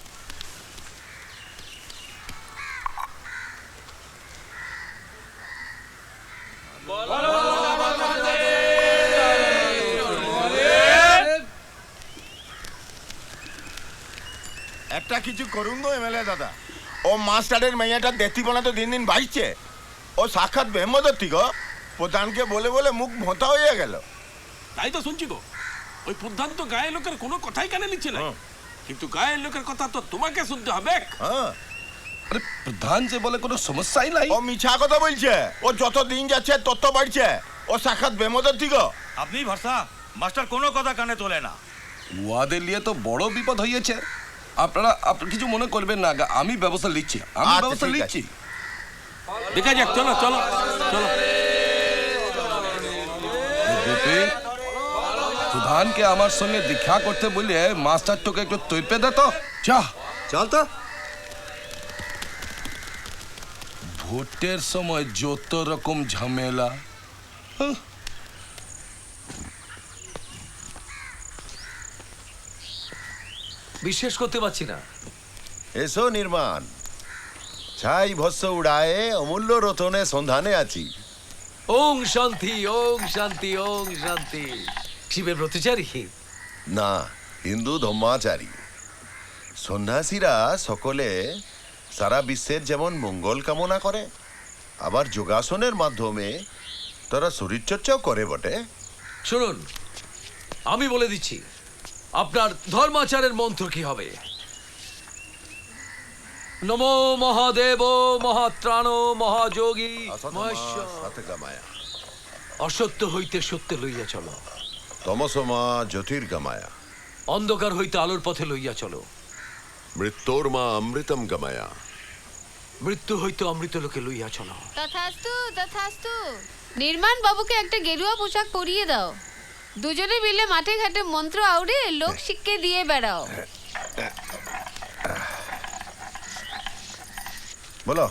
একটা কিছু করুন গো এমএলএ দাদা। ও মাস্টারের মেয়েটা দেখতিপনা তো দিন দিন বাড়ছে। ও সাক্ষাৎ ব্রহ্মদত্তি গো। প্রধানকে বলে বলে মুখ ভোঁতা হয়ে গেল। তাই তো শুনছি গো। ওই প্রধান তো গায়ের লোকের কোনো কথাই কানে নিচ্ছে না, কিন্তু গায়ের লোকের কথা তো তোমাকে শুনতে হবে। আরে প্রধান যে বলে কোনো সমস্যাই নাই। ও মিছা কথা বলছে। ও যত দিন যাচ্ছে তত বাড়ছে। ও সাক্ষাৎ ব্রহ্মদত্তি গো। আপনি ভরসা, মাস্টার কোনো কথা কানে তোলে না। ওয়াদের নিয়ে তো বড় বিপদ হয়েছে। আপনারা কিছু মনে করবেন না, আমি ব্যবস্থা নিচ্ছি, আমি ব্যবস্থা নিচ্ছি। দেখা যাক, চলো চলো চলো। প্রধানকে আমার সঙ্গে দেখা করতে বলে মাস্টার তোকে একটু তৈপে দে তো। চা চল তো। ভোটের সময় যত রকম ঝামেলা। বিশ্বাস করতে পারছি না। এসো নির্মাণ, ছাই ভস্য উড়ায়ে অমূল্য রতনে সন্ধানে আছি। ওং শান্তি, ওং শান্তি, ওং শান্তি। শিবের ব্রতচারী? না, হিন্দু ধর্মাচারী। সন্ন্যাসীরা সকলে সারা বিশ্বের যেমন মঙ্গল কামনা করে, আবার যোগাসনের মাধ্যমে তারা শরীরচর্চাও করে বটে। শুনুন, আমি বলে দিচ্ছি, আপনার ধর্মাচারের মন্ত্র কি হবে? নমো মহাদেব মহাত্রাণ মহাযোগী মহেশ্বর। সতগময় অসত্য হইতে সত্য লইয়া চলো। তমসমা জ্যোতির্গময় অন্ধকার হইতে আলোর পথে লইয়া চলো। মৃত্যুর্মা অমৃতম গময় মৃত্যু হইতে অমৃত লোকে লইয়া চলো। তথাস্তু তথাস্তু। নির্মাণ বাবুকে একটা গেরুয়া পোশাক পরিয়ে দাও। দুজনে মিলে মাঠে ঘাটে মন্ত্র আউড়ে লোক শিক্ষে দিয়ে বেড়াও। বলো,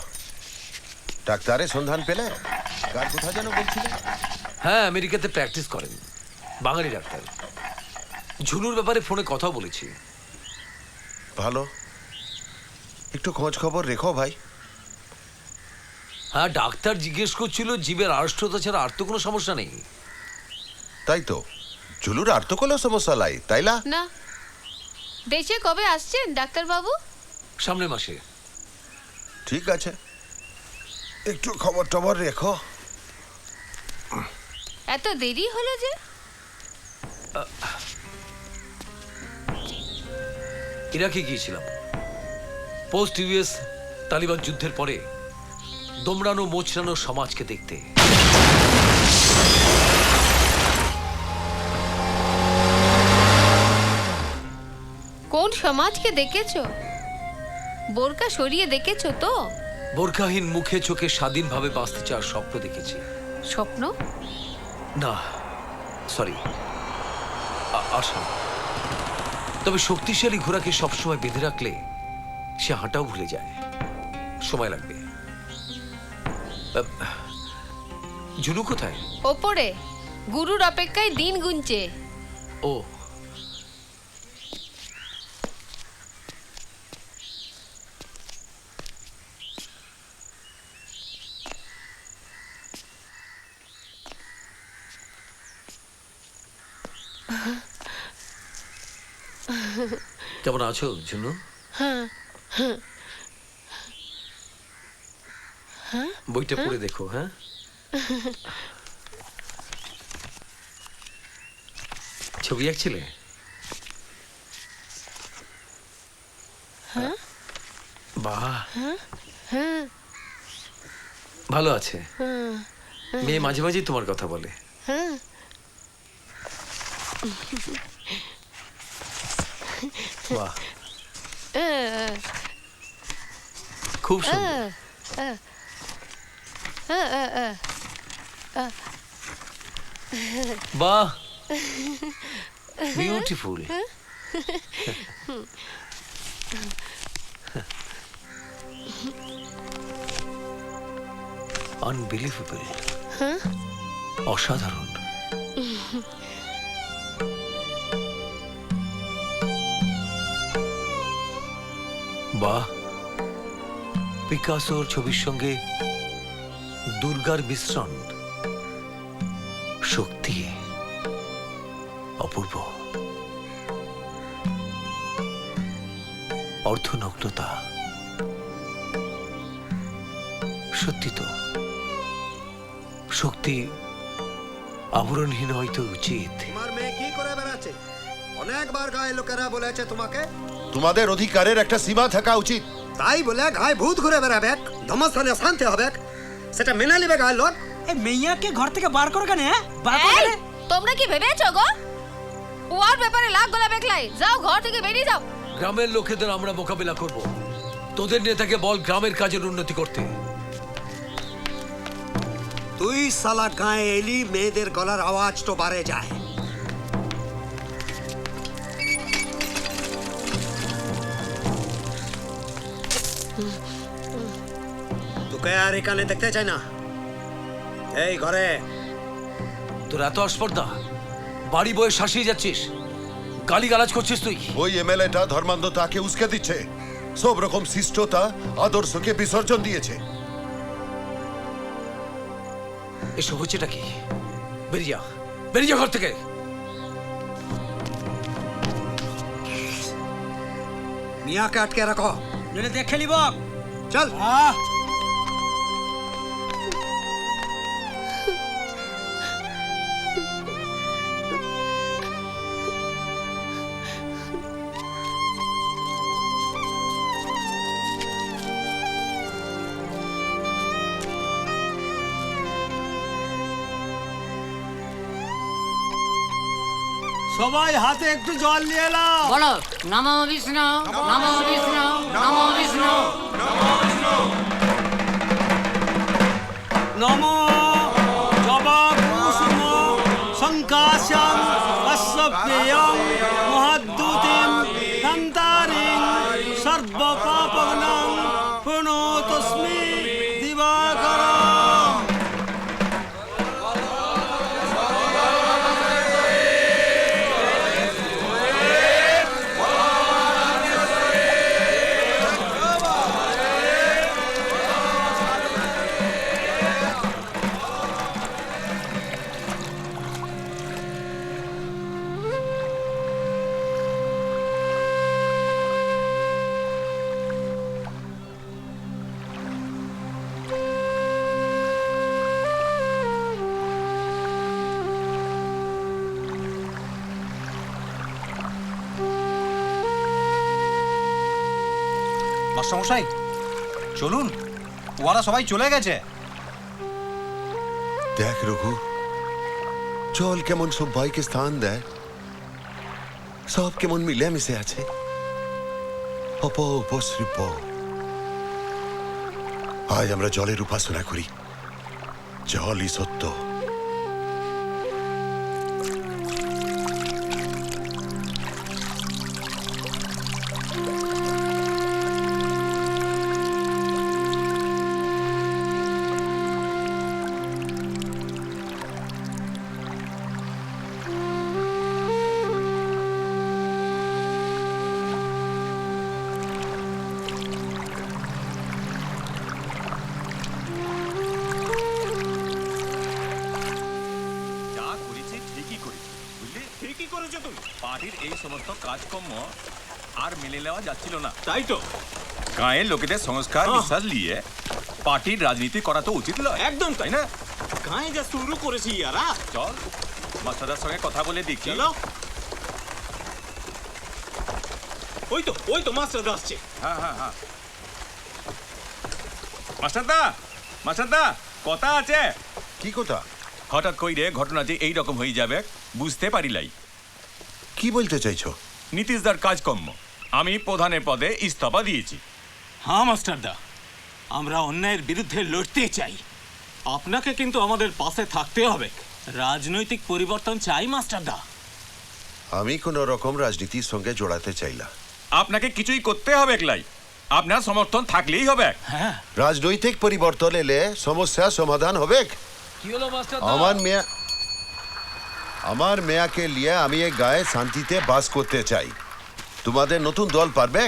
ডাক্তারের সন্ধান পেলে? কার কথা যেন বলছিলে? হ্যাঁ, আমেরিকাতে প্র্যাকটিস করেন, বাঙালি ডাক্তার। ঝুনুর ব্যাপারে ফোনে কথা বলেছি। ভালো, একটু খোঁজ খবর রেখো ভাই। হ্যাঁ, ডাক্তার জিজ্ঞেস করছিল জীবের আড়ষ্টতা ছাড়া আর তো কোনো সমস্যা নেই। তাই তো, ঝুলুর আর তো কোনো সমস্যা নাই, তাই না? না। দেশে কবে আসছেন ডাক্তার বাবু? সামনের মাসে। ঠিক আছে, একটু খবর টবর রেখো। এত দেরি হলো যে? ইরাকে গিয়েছিলাম পোস্ট ইউএস তালিবান যুদ্ধের পরে দমড়ানো মোচড়ানো সমাজকে দেখতে। কোন সমাজকে দেখেছো? বোরকা সরিয়ে দেখেছো তো? বোরকাহীন মুখে চোখে স্বাধীনভাবে বাঁচতে চাওয়ার স্বপ্ন দেখেছি। স্বপ্ন না, সরি, আশা। তবে শক্তিশালী ঘোড়াকে সবসময় বেঁধে রাখলে সে হাঁটাও ভুলে যায়, সময় লাগবে। জুনু কোথায়? ওপরে গুরুর অপেক্ষায় দিন গুনছে। ও, কেমন আছো জুনু? বইটা পড়ে দেখো। হ্যাঁ, ছবি আঁকছিলে? বাহ, ভালো আছে। মেয়ে মাঝে মাঝে তোমার কথা বলে। বাহ, খুব সুন্দর। বাহ, বিউটিফুল। আনবিলিভেবল, অসাধারণ। বাহ, পিকাসোর ছবির সঙ্গে দুর্গার মিশ্রণ, শক্তি অপূর্ব, অর্ধনগ্নতা। সত্যি তো, শক্তি আবরণহীন হয়তো উচিত। তোমার মেয়ে কি করে বেড়াচ্ছে? অনেকবার গায়ে লোকেরা বলেছে তোমাকে তোমাদের অধিকারের একটা সীমা থাকা উচিত। তাই বলে গায়ে ভূত ঘুরে বেড়াবে, ধর্মস্থানে শান্তি হবে, সেটা মেনে নিবে গায়ের লোক? এই মেয়াকে ঘর থেকে বার করো কেন? তোমরা কি ভেবেছো গো? ওর ব্যাপারে লাখ গলা বেকলাই, যাও ঘর থেকে বেরিয়ে যাও। গ্রামের লোকেদের আমরা মোকাবিলা করব। তোদের নেতাকে বল গ্রামের কাজের উন্নতি করতে। তুই সালা গায়ে এলি, মেয়েদের গলার আওয়াজ তো বাড়ে যায়। তোকে আর এখানে দেখতে চাই না এই ঘরে। তোর এত আস্পর্ধা, বাড়ি বয়ে শাসিয়ে যাচ্ছিস, গালিগালাজ করছিস তুই। ওই এমএলএটা ধর্মান্ধতাকে উস্কে দিচ্ছে, সব রকম শিষ্টতা আদর্শকে বিসর্জন দিয়েছে। এসব হচ্ছেটা কি? বেরিয়ে যা, বেরিয়ে যা ঘর থেকে। মিয়াকে আটকে রাখো, নইলে দেখে নিব। চল। সবাই হাতে একটু জল নিয়ে এলাম। বলো নমো বিষ্ণু নমো বিষ্ণু নমো বিষ্ণু নমো জবা কুসুম সংকাশং কশ্যপেয়ং মহাদ্যুতিম ধন্তারিং সর্বপাপগ্নং প্রণতস্মি দিবাকরম। মাস্টারমশাই চলুন, ওরা সবাই চলে গেছে। দেখ রঘু, জল কেমন সবাইকে স্থান দেয়, সব কেমন মিলেমিশে আছে। অপূর্ব শিল্প। আজ আমরা জলের উপাসনা করি, জলই সত্য। পার্টির এই সমস্ত কাজকর্ম আর মেনে নেওয়া যাচ্ছিল না, তাই তো গাঁয়ের লোকেদের সংস্কার বিশ্বাস নিয়ে পার্টির রাজনীতি করা তো উচিত নয়। একদম তাই না? গাঁয়ে যা শুরু করেছি ইয়ারা, চল মাস্টারদার সঙ্গে কথা বলে দেখি। চলো। ওই তো মাস্টারদা আসছে। হ্যাঁ হ্যাঁ হ্যাঁ মাস্টারদা কথা আছে। কি কথা? হঠাৎ কইরে ঘটনা যে এই রকম হয়ে যাবে বুঝতে পারিলাই। কি বলতে চাইছো? নীতিশদার কাজকর্ম আমি প্রধানের পদে ইস্তফা দিয়েছি। হ্যাঁ মাস্টারদা, আমরা অন্যায়ের বিরুদ্ধে লড়তে চাই। আপনাকে কিন্তু আমাদের পাশে থাকতে হবে। রাজনৈতিক পরিবর্তন চাই মাস্টারদা। আমি কোন রকম রাজনীতির সঙ্গে জড়াতে চাই না। আপনাকে কিছুই করতে হবে লাই, আপনার সমর্থন থাকলেই হবে। হ্যাঁ, রাজনৈতিক পরিবর্তন এলে সমস্যা সমাধান হবে। কি হলো মাস্টারদা? আমার মেয়াকে নিয়ে আমি এই গায়ে শান্তিতে বাস করতে চাই। তোমাদের নতুন দল পারবে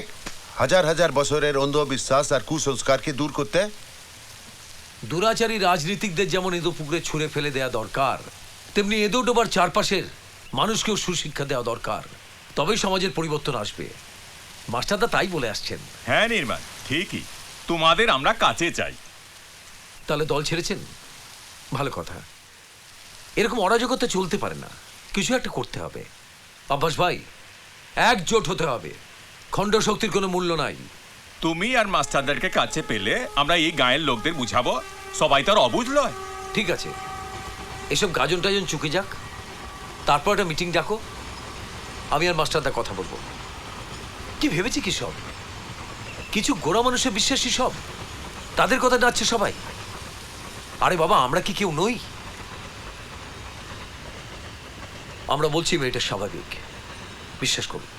হাজার হাজার বছরের অন্ধবিশ্বাস আর কুসংস্কারকে দূর করতে? দুরাচারী রাজনীতিকদের যেমন এদো পুকুরে ছুঁড়ে ফেলে দেওয়া দরকার, তেমনি এদো ডোবার চারপাশের মানুষকেও সুশিক্ষা দেওয়া দরকার। তবেই সমাজের পরিবর্তন আসবে। মাস্টারদা তাই বলে আসছেন। হ্যাঁ নির্মাণ, ঠিকই। তোমাদের আমরা কাছে চাই। তাহলে দল ছেড়েছেন? ভালো কথা। এরকম অরাজকতা চলতে পারে না, কিছু একটা করতে হবে। আব্বাস ভাই, একজোট হতে হবে। খণ্ড শক্তির কোনো মূল্য নাই। তুমি আর মাস্টারদারকে কাছে পেলে আমরা এই গায়ের লোকদের বুঝাবো, সবাই তো আর অবুঝ লয়। ঠিক আছে, এসব গাজন টাজন চুকে যাক, তারপর একটা মিটিং ডাকো, আমি আর মাস্টারদা কথা বলবো। কি ভেবেছি কি সব? কিছু গোড়া মানুষের বিশ্বাসী সব, তাদের কথা ডাকছে সবাই। আরে বাবা, আমরা কি কেউ নই? আমরা বলছি এটা স্বাভাবিক, বিশ্বাস করুন।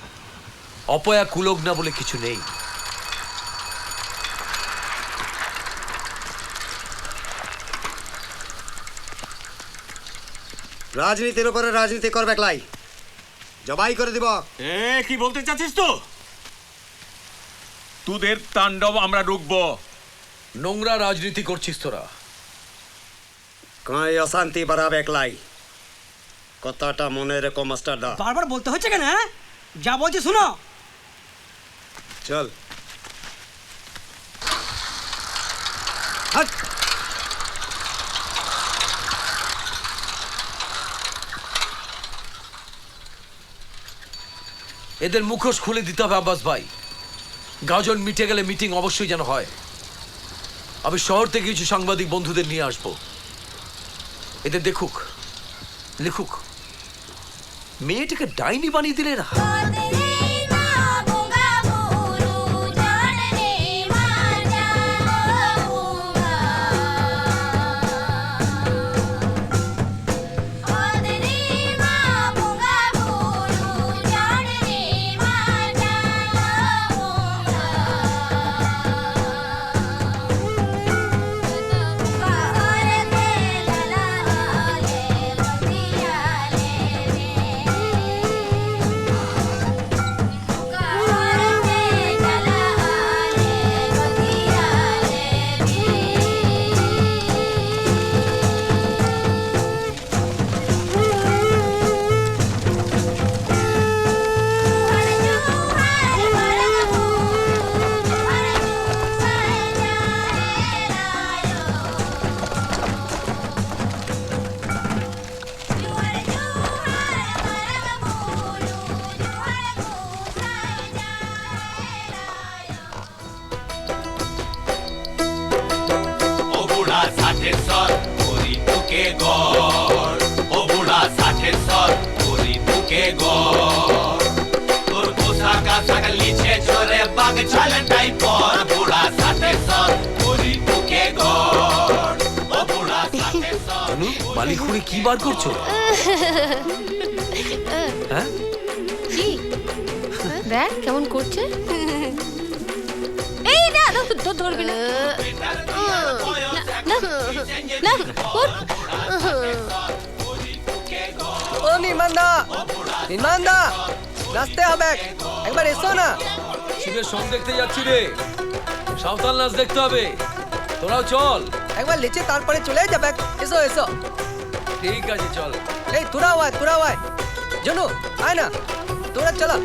অপয়া কুলগ্না বলে কিছু নেই। রাজনীতির উপরে রাজনীতি করবে লাই, জবাই করে দিব। কি বলতে চাচ্ছিস তো? তোদের তাণ্ডব আমরা রুখবো। নোংরা রাজনীতি করছিস তোরা। কই অশান্তি বাড়াবে লাই, কথাটা মনে রেখো মাস্টারদা। বারবার বলতে হচ্ছে কেন? যা বলছি শুনো। চল। এদের মুখোশ খুলে দিতে হবে আব্বাস ভাই। গাজন মিটে গেলে মিটিং অবশ্যই যেন হয়। আমি শহর থেকে কিছু সাংবাদিক বন্ধুদের নিয়ে আসবো, এদের দেখুক, লিখুক। মেয়েটাকে ডাইনি বানিয়ে দিলে না। বালি খুঁড়ে কি বার করছো? হ্যাঁ কি দেখ কেমন করছে। এই না তো ধরবি না না না ও নির্মাণদা, নির্মাণদা নাচতে হবে, একবার এসো না। শিবের সং দেখতে যাচ্ছি রে, সাঁওতাল নাচ দেখতে হবে, তোরাও চল। একবার লেচে তারপরে চলে যাবে, এসো এসো। ঠিক আছে চল। এই তোরাও আয় জনু আয় না, তোরা চলো।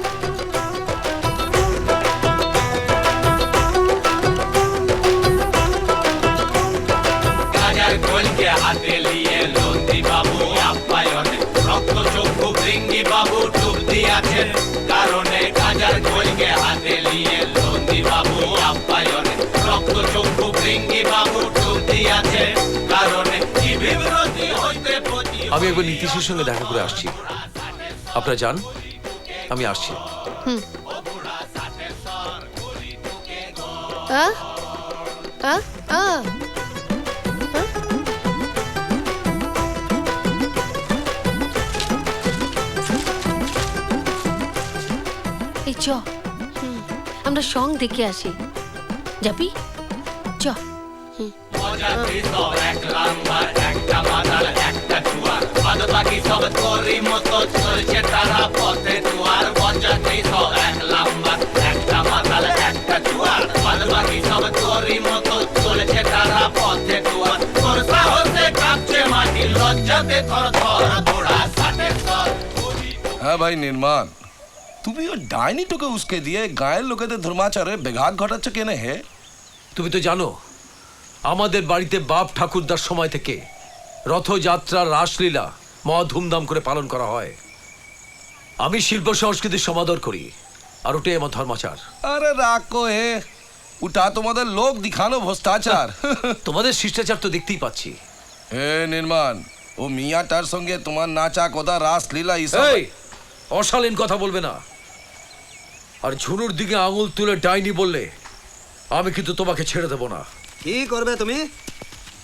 के हाथे लिए लोंदी बाबू आप्यायने रक्त चक्षु भृंगी बाबू डूब दियाছেন কারণে গাজার গোলকে হাতে নিয়ে লোंदी বাবু আপ্যায়নে রক্ত চক্ষু ভৃঙ্গি বাবু ডুব দিয়াছেন কারণে কি বিব্রতি হইতে প্রতি। আমি একবার নীতিশের সঙ্গে দেখা করে আসছি, আপনারা যান, আমি আসছি। এই চ আমরা সং দেখে আসি, যাবি? চ। মজার তো এক নাম্বার একটা মাদাল একটা জুয়ার বাদ বাকি সব তোরই মতো চলছে তারা পথে জুয়ার। মজার তো এক নাম্বার একটা মাদাল একটা জুয়ার বাদ বাকি সব তোরই মতো চলছে তারা পথে জুয়ার। তোর সাহসে কাঁপছে মাটি লজ্জাতে থর থর ঘোড়া সাথে সর। হ্যাঁ ভাই নির্মাণ, তুমি ও ডাইনিটোকে উস্কে দিয়ে গায়ের লোকেদের ধর্মাচারে ব্যাঘাত ঘটাচ্ছ কেনে হে? তুমি তো জানো আমাদের বাড়িতে বাপ ঠাকুরদার সময় থেকে রথযাত্রা রাসলীলা মহা ধুমধাম করে পালন করা হয়। আমি শিল্প সংস্কৃতির সমাদর করি, আর ওটাই আমার ধর্মাচার। আরে রাখো হে, ওটা তোমাদের লোক দেখানো ভ্রষ্টাচার। তোমাদের শিষ্টাচার তো দেখতেই পাচ্ছি। হে নির্মাণ, ও মিয়াটার সঙ্গে তোমার নাচা কথা রাসলীলা এই অশালীন কথা বলবে না, আর ঝুনুর দিকে আঙুল তুলে ডাইনি বললে আমি কিন্তু তোমাকে ছেড়ে দেব না। কি করবে তুমি?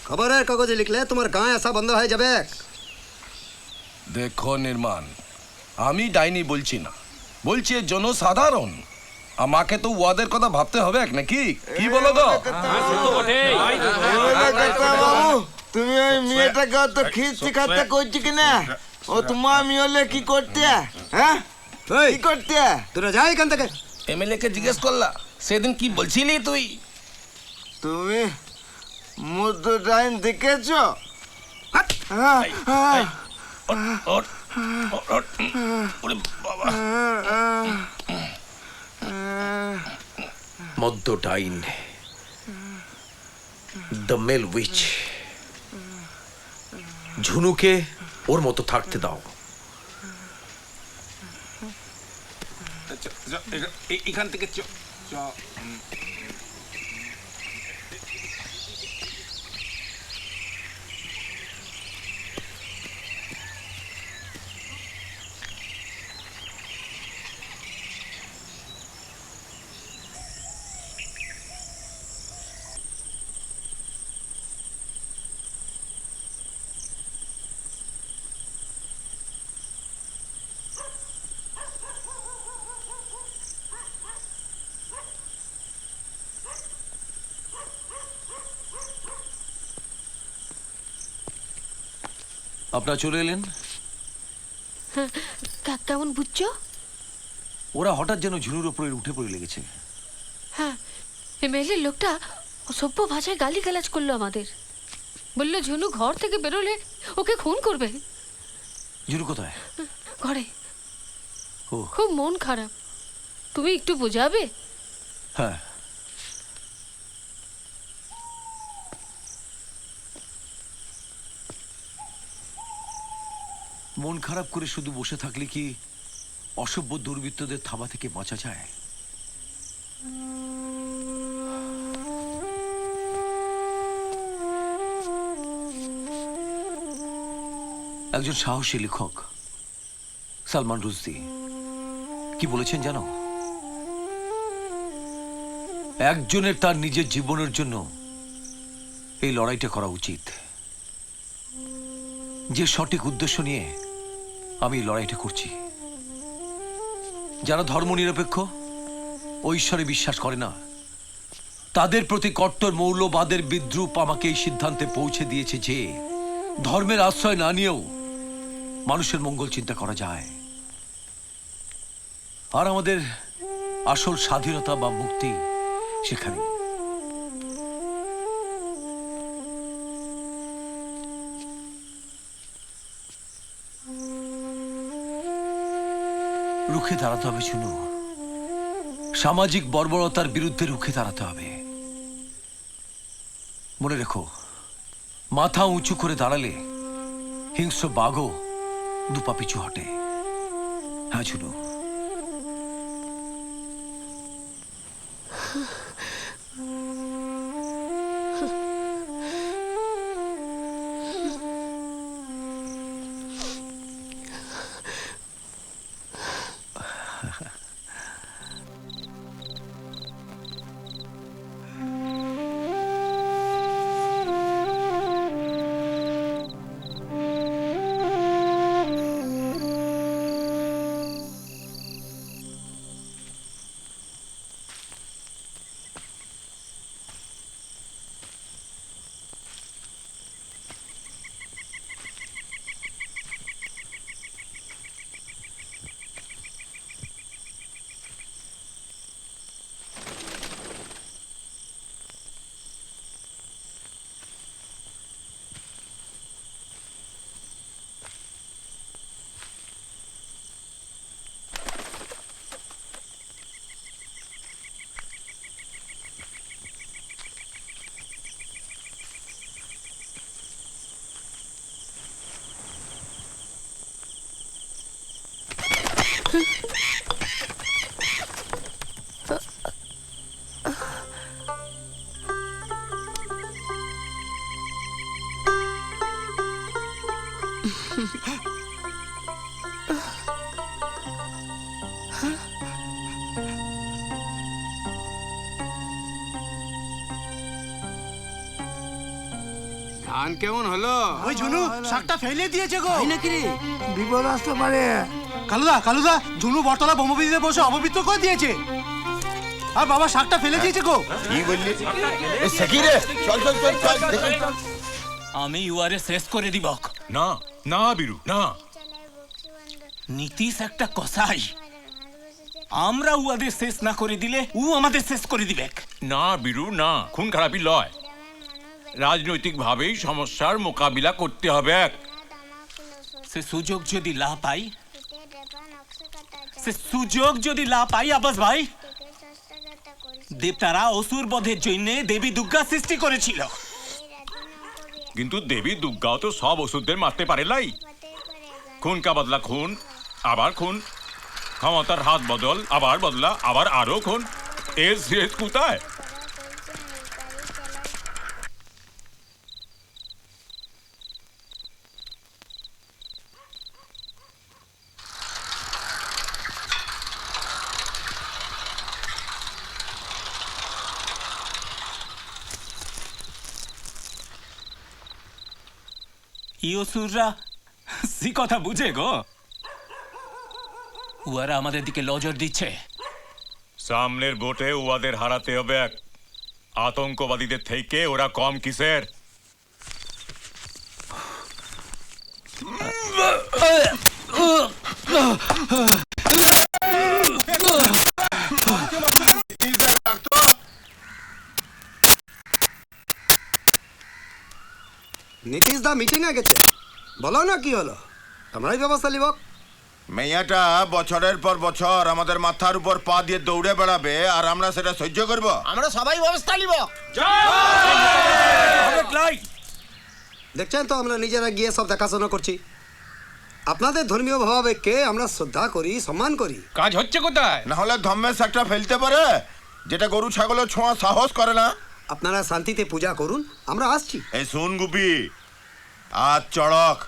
খবরের কাগজে লিখলে তোমার গাঁ আসা বন্ধ হয়ে যাবে। দেখো নির্মাণ, আমি ডাইনি বলছি না, বলছি জনসাধারণ। আমাকে তো ওদের কথা ভাবতে হবে নাকি? কি বলো গো? বাবু তুমি ওই মেয়েটাকে অত খিস্তি খাতে করছি কিনা? ও তোমার মেয়ে হলে কি করতে? হ্যাঁ কি করতে? তোরা যাই এখান থেকে। এমএলএ কে জিজ্ঞেস করলা সেদিন কি বলছিলি তুই? তুমি মুদ্র ডাইন দেখেছ? মদ্য ডাইন, দ্য মেল উইচ। ঝুনুকে ওর মতো থাকতে দাও। এখান থেকে আপনারা চলে এলেন। কেমন বুঝছো? ওরা হঠাৎ যেন ঝুনুর ওপরে উঠে পড়ে লেগেছে। হ্যাঁ, এমএলএ লোকটা অসভ্য ভাষায় গালিগালাজ করলো আমাদের। বললো ঝুনু ঘর থেকে বেরোলে ওকে খুন করবে। ঝুনু কোথায়? ঘরে। ও, খুব মন খারাপ, তুমি একটু বোঝাবে? হ্যাঁ। মন খারাপ করে শুধু বসে থাকলে কি অসভ্য দুর্বৃত্তদের থাবা থেকে বাঁচা যায়? একজন সাহসী লেখক সালমান রুশদি কি বলেছেন জানো? একজনের তার নিজের জীবনের জন্য এই লড়াইটা করা উচিত। যে সঠিক উদ্দেশ্য নিয়ে আমি এই লড়াইটা করছি, যারা ধর্মনিরপেক্ষ ও ঈশ্বরে বিশ্বাস করে না, তাদের প্রতি কট্টর মৌলবাদের বিদ্রুপ আমাকে এই সিদ্ধান্তে পৌঁছে দিয়েছে যে ধর্মের আশ্রয় না নিয়েও মানুষের মঙ্গল চিন্তা করা যায়। আর আমাদের আসল স্বাধীনতা বা মুক্তি সেখানে। রুখে দাঁড়াতে হবে শুনো, সামাজিক বর্বরতার বিরুদ্ধে রুখে দাঁড়াতে হবে। মনে রেখো, মাথা উঁচু করে দাঁড়ালে হিংস্র বাঘও দুপা পিছু হটে। হ্যাঁ শুনো। ধান কেমন হলো? ওই ঝুনু শাকটা ফেলে দিয়েছে গো। নাকি রে? বিপদ আসতে পারে। কালুদা ঝুনু বটতলা বোমাবিদিতে বসে অপবিত্র করে দিয়েছে। আর বাবা শাকটা ফেলে দিয়েছে গো। কি বললি? এ সেকি রে, চল চল চল চল। আমি ইউআরএ শেষ করে দিব। না না বিরু না। নীতিশ একটা কসাই, আমরা উয়াদের শেষ না করে দিলে ও আমাদের শেষ করে দিবে। না বিরু না, খুন খারাপি লয়। রাজনৈতিকভাবেই সমস্যার মোকাবিলা করতে হবে। সে সুযোগ যদি লা পাই, আব্বাস ভাই, দেবতারা অসুর বধের জন্য দেবী দুর্গা সৃষ্টি করেছিল। কিন্তু দেবী দুর্গাও তো সব ওষুধদের মারতে পারে লাই। খুন কা বদলা খুন, আবার খুন। ক্ষমতার হাত বদল, আবার বদলা, আবার আরো খুন। এর শেষ কোথায়? ইয়সুররা সি কথা বুঝে গো। উয়ারা আমাদের দিকে নজর দিচ্ছে। সামনের ভোটে উয়াদের হারাতে হবে। আতঙ্কবাদীদের থেকে ওরা কম কিসের? নীতিশ দা মিটিংয়ে গেছে, বলো না কি হলো, আমরাই ব্যবস্থা নিব। মেয়াটা বছরের পর বছর আমাদের মাথার উপর পা দিয়ে দৌড়ে বেড়াবে আর আমরা সেটা সহ্য করব? আমরা সবাই ব্যবস্থা নিব। দেখছেন তো আমরা নিজেরা গিয়ে সব দেখাশোনা করছি। আপনাদের ধর্মীয় ভাবাবেগকে আমরা শ্রদ্ধা করি, সম্মান করি। কাজ হচ্ছে কোথায়? না হলে ধম্মের একটা ফেলতে পারে যেটা গরু ছাগলের ছোঁয়া সাহস করে না। আপনারা শান্তিতে পূজা করুন, আমরা আসছি। এই শুন গুপি, আজ চড়ক,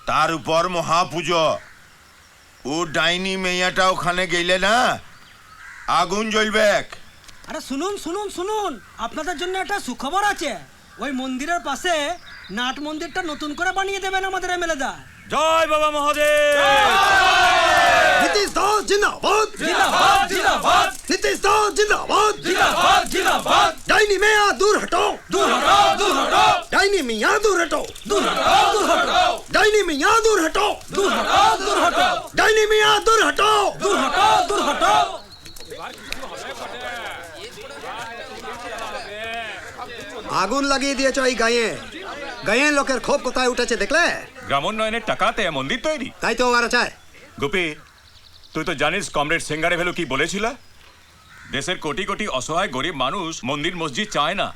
তার উপর মহাপুজো। ও ডাইনি মেয়াটা ওখানে গেলে না আগুন জ্বলবে। আরে শুনুন শুনুন শুনুন, আপনাদের জন্য একটা সুখবর আছে। ওই মন্দিরের পাশে নাট মন্দিরটা নতুন করে বানিয়ে দেবেন আমাদের এমএলএ দা। জয় বাবা মহাদেব। নীতিশ দাস জিন্দাবাদ, জিন্দাবাদ জিন্দাবাদ, নীতিশ দাস জিন্দাবাদ, জিন্দাবাদ জিন্দাবাদ। ডাইনি মিয়া দূর হটো, দূর হটো দূর হটো, ডাইনি মিয়া দূর হটো, দূর হটো দূর হটো, ডাইনি মিয়া দূর হটো, দূর হটো দূর হটো, ডাইনি মিয়া দূর হটো, দূর হটো দূর হটো। আগুন লাগিয়ে দিয়েছ এই গায়ে। গায়ে লোকের ক্ষোভ কোথায় উঠেছে দেখলে? গ্রামোন্নয়নের টাকাতে মন্দির তৈরি, তাই তো ওরা চায়। গোপী, তুই তো জানিস কমরেড সিঙ্গারে ভেলু কি বলেছিল? দেশের কোটি কোটি অসহায় গরিব মানুষ মন্দির মসজিদ চায় না,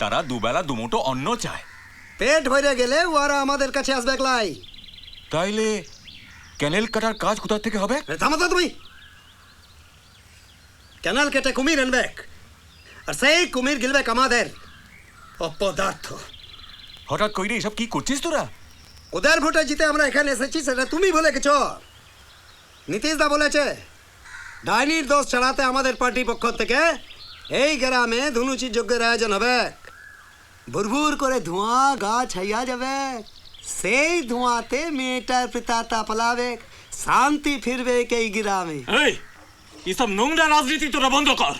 তারা দুবেলা দুমুঠো অন্ন চায়। পেট ভরে গেলে ওরা আমাদের কাছে আসবে একলাই। তাইলে ক্যানেল কাটার কাজ কোথা থেকে হবে? থামো তো তুমি। ক্যানেল কেটে কুমির আনবে, আর সেই কুমির গিলবে আমাদের অপদার্থ। হঠাৎ কইরে এসব কি করছিস তোরা? ওদের ভোটে জিতে আমরা এখানে এসেছি সেটা তুমি বলে গেছ। নীতিশ দা বলেছে ডাইনির দোষ ছাড়াতে আমাদের পার্টি পক্ষ থেকে এই গ্রামে ধনুচি যজ্ঞের আয়োজন হবে। ভুরভুর করে ধোঁয়া গা ছাইয়া যাবে, সেই ধোঁয়াতে মেয়েটার পিতাটা পালাবে, শান্তি ফিরবে এই গ্রামে। এই এসব নোংরা রাজনীতি তোরা বন্ধ কর।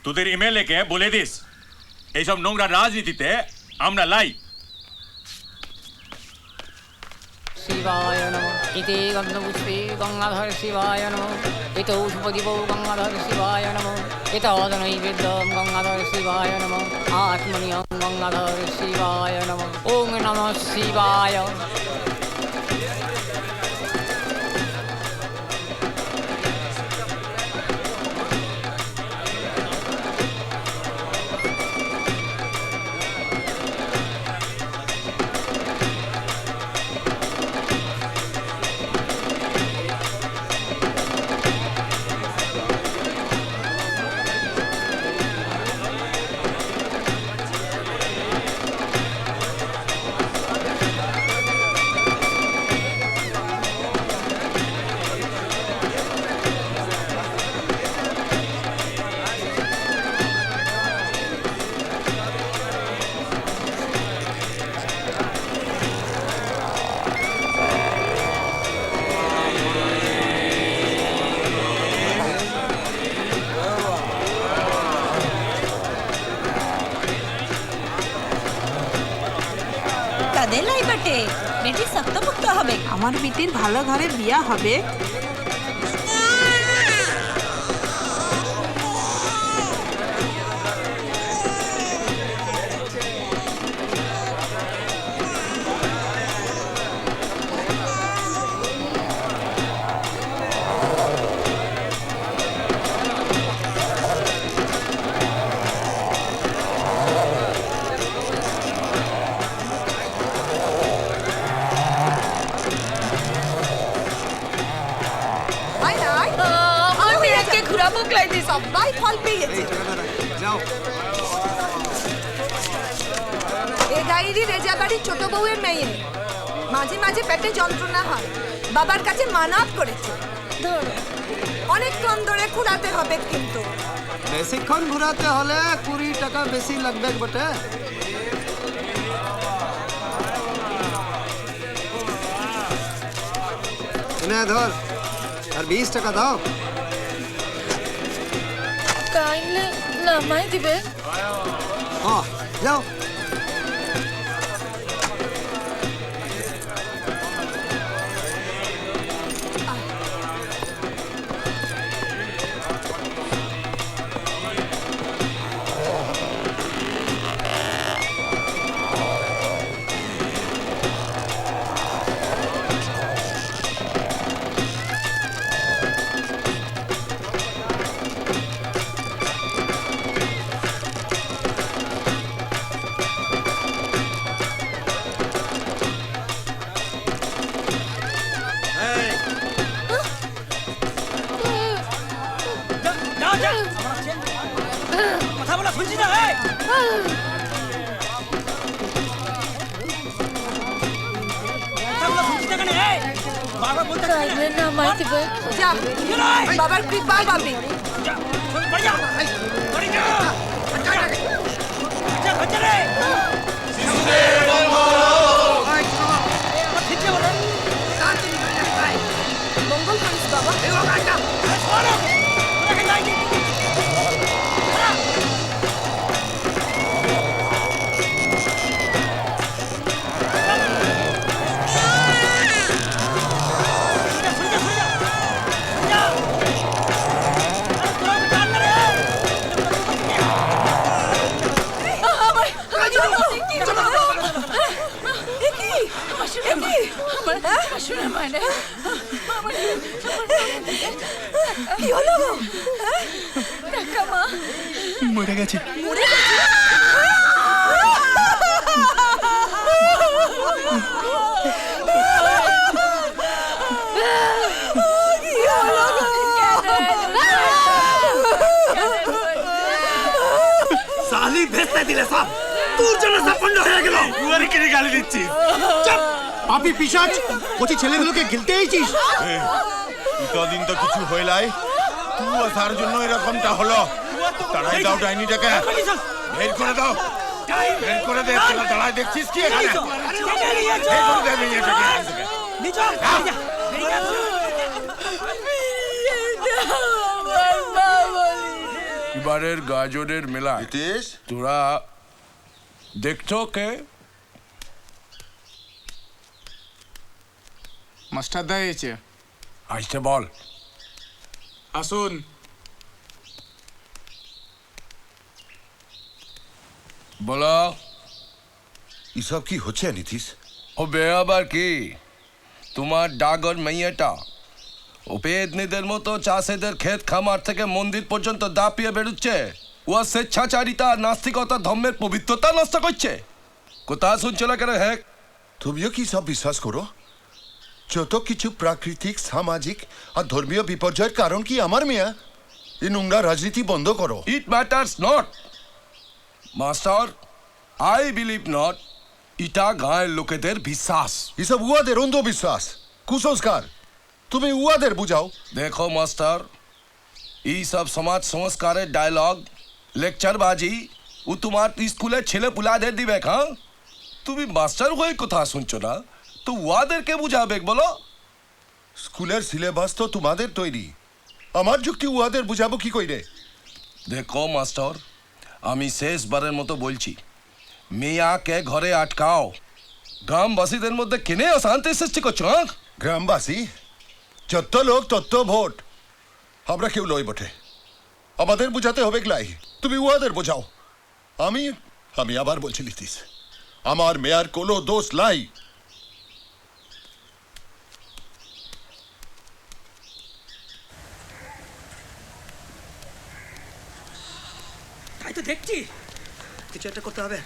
তোদের এমএলএ কে বলে দিস এইসব নোংরা রাজনীতিতে আমরা লাই। শিবায় নমঃ। ইতি গন্ধপুষ্পে গঙ্গাধর শিবায় নমঃ। ইত ঔষধদীপো গঙ্গাধর শিবায় নমঃ। ইতদনৈবেদ্যম গঙ্গাধর শিবায় নমঃ। আত্মনিয়ম গঙ্গাধর শিবায় নমঃ। ওং নমঃ শিবায়। তাদের লাই বটে, বেটি শক্তপোক্ত হবে। আমার বিটির ভালো ঘরে বিয়া হবে। সবাই ফল পেয়ে গেছে। এ ডায়েরি রেজাবাড়ির ছোট বউয়ের মেয়ে, মাঝে মাঝে পেটে যন্ত্রণা হয়, বাবার কাছে মানত করেছে। ধরো অনেকক্ষণ ধরে ঘুরাতে হবে, কিন্তু বেশিক্ষণ ঘুরাতে হলে 20 টাকা বেশি লাগবে বটে। ধর আর 20 টাকা দাও। কাইন্ডলি নামাই দিবে। হ্যাঁ যাও। শুনছি না এই কথাগুলো শুনছি না কেন এই বারবার বলতে না মাইতে যা বাবার কৃপা পাবি বাড়ি যা বাড়ি যা আচ্ছা আচ্ছা রে মঙ্গল করিস বাবা কি হলো টাকা মা মরে গেছে মরে গেছে সালি ভেস্তে দিলে সব তোর জন্য সব পণ্ড হয়ে গেল তুই কি গালি দিচ্ছিস চুপ পাপি পিশাচ কচি ছেলেগুলোকে গিলতে আইছিস এতদিন তো কিছু হইলাই তুই আসার জন্য এরকমটা হলো তাড়াই দাও ডাইনিটাকে বের করে দাও বের করে দে তোরা দাঁড়ায় দেখছিস কি এখানে বের করে দে মেয়েটাকে এখান থেকে এবারের গাজরের মেলা তোরা দেখছো কে মাস্টারদা এসেছে আসতে বল আসুন বলো এসব কি হচ্ছে নীতিশ ও বে আবার কি তোমার ডাগর মেয়েটা উপেদনিদের মতো চাষেদের ক্ষেত খামার থেকে মন্দির পর্যন্ত দাপিয়ে বেরুচ্ছে ও স্বেচ্ছাচারিতা আর নাস্তিকতা ধর্মের পবিত্রতা নষ্ট করছে কোথা শুনছিল কেন হ্যাঁ তুমিও কি সব বিশ্বাস করো যত কিছু প্রাকৃতিক সামাজিক আর ধর্মীয় বিপর্যয়ের কারণ কি আমার মেয়া এই নোংরা রাজনীতি বন্ধ করো ইট matters not master I believe not এটা গাঁয়ের লোকেদের বিশ্বাস এসব উয়াদের অন্ধবিশ্বাস কুসংস্কার তুমি উয়াদের বুঝাও দেখো মাস্টার এই সব সমাজ সংস্কারের ডায়লগ লেকচারবাজি ও তোমার স্কুলের ছেলে পুলাদের দিবে হ্যাঁ তুমি মাস্টার হয়ে কথা শুনছো না তো ওয়াদেরকে বুঝাবে বলো স্কুলের সিলেবাস তো তোমাদের তৈরি আমার যুক্তি উয়াদের বুঝাবো কি কইরে দেখো মাস্টার আমি শেষবারের মতো বলছি মেয়াকে ঘরে আটকাও গ্রামবাসীদের মধ্যে কেনে অশান্তি সৃষ্টি করছো হ্যাঁ গ্রামবাসী যত লোক তত ভোট আমরা কেউ লই বটে আমাদের বুঝাতে হবে গ্লাই তুমি উহাদের বোঝাও আমি আমি আবার বলছি নীতিশ আমার মেয়ার কোনো দোষ নাই তাই তো দেখছি কিছু একটা করতে হবে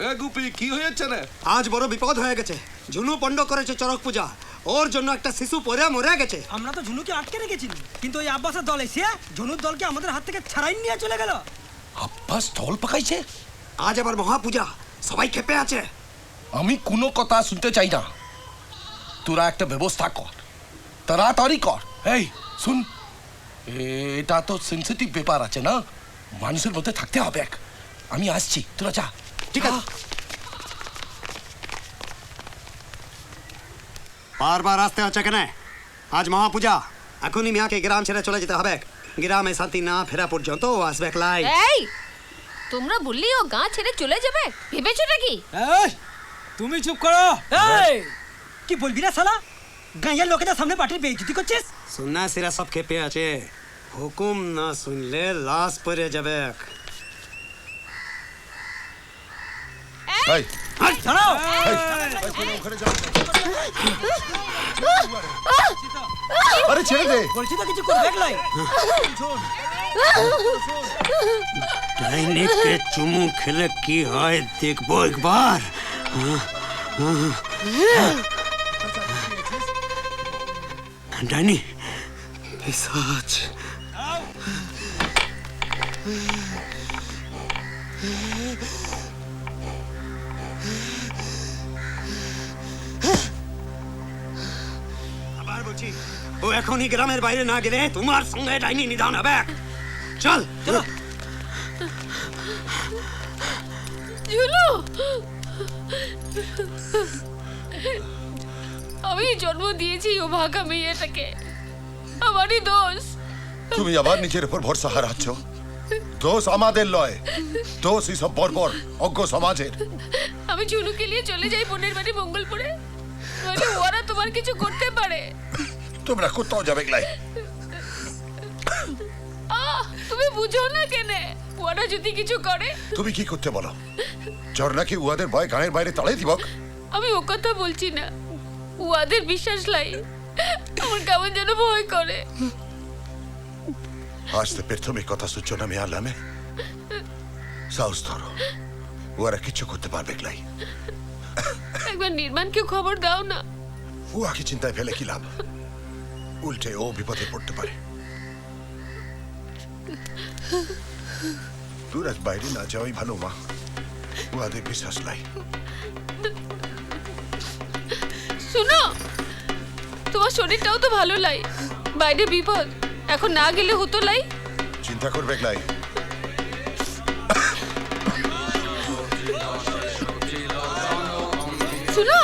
এ গুপি কি হয়েছে রে আজ বড় বিপদ হয়ে গেছে ঝুনু পণ্ড করেছে চড়ক পূজা ওর জন্য একটা শিশু পরে মরে গেছে আমরা তো ঝুনুকে আটকে রেখেছি কিন্তু ওই আব্বাসের দল এসে ঝুনুর দলকে আমাদের হাত থেকে ছাড়াই নিয়ে চলে গেল আব্বাস ঢোল পাকাইছে আজ আবার মহাপূজা সবাই খেপে আছে আমি কোনো কথা শুনতে চাই না তোরা একটা ব্যবস্থা কর তাড়াতাড়ি কর এই শুন এটা তো সেন্সিটিভ ব্যাপার আছে না মানুষের মধ্যে থাকতে হবে আমি আসছি তোরা যা ঠিক আছে বারবার আসতে হচ্ছে কেন আজ মহাপূজা এখনই মিয়াকে গ্রাম ছেড়ে চলে যেতে হবে গ্রামে শান্তি না ফেরা পর্যন্ত ও আসবে একলাই এই তোমরা বললি ও গাঁ ছেড়ে চলে যাবে ভেবেছো নাকি এই তুমি চুপ করো এই কি বলবি না শালা গাঁয়ের লোকেদের সামনে পার্টির বেইজ্জতি করছিস সন্ন্যাসীরা সব খেপে আছে হুকুম না শুনলে লাশ পড়ে যাবে এই ছাড়াও আরে ছেড়ে দে বলছি তো কিছু করবে একলাই ডাইনিকে চুমু খেলে কি হয় দেখবো একবার ডাইনি পিশাচ আবার বলছি, ও এখনই গ্রামের বাইরে না গেলে তোমার সঙ্গে ডাইনি নিদান হবে। চল চলো। ঝুলু, আমি জন্ম দিয়েছি ও ভাগা মেয়েটাকে, আমারই দোষ। তুমি আবার নিজের উপর ভরসা হারাচ্ছ। দোষ আমাদের লয়, দোষ এইসব বর্বর অজ্ঞ সমাজের। আমি ঝুনুকে নিয়ে চলে যাই বোনের বাড়ি মঙ্গলপুরে, নইলে ওরা তোমার কিছু করতে পারে। তোমরা কোথাও যাবে গলাই? তুমি বুঝো না কেনে? ওরা যদি কিছু করে? তুমি কি করতে বলো? চর নাকি উহাদের ভয় গাঁয়ের বাইরে তাড়াই দিব? আমি ও কথা বলছি না, ওদের বিশ্বাস লাই আমার কেমন যেন ভয় করে। আসতে প্রথমে কথা সূচনা মে আলামে সাহস ধরো, ওরা কিছু করতে পারবে গলাই। একবার নির্মাণকে খবর দাও না। উহাকে চিন্তায় ফেলে কি লাভ? উল্টে ও বিপদে পড়তে পারে। তোর আজ বাইরে না যাওয়াই ভালো মা, উহাদের বিশ্বাস লাই। শুনো, তোমার শরীরটাও তো ভালো লাই, বাইরে বিপদ, এখন না গেলে হতো লাই। চিন্তা করবে গলাই। শুনো,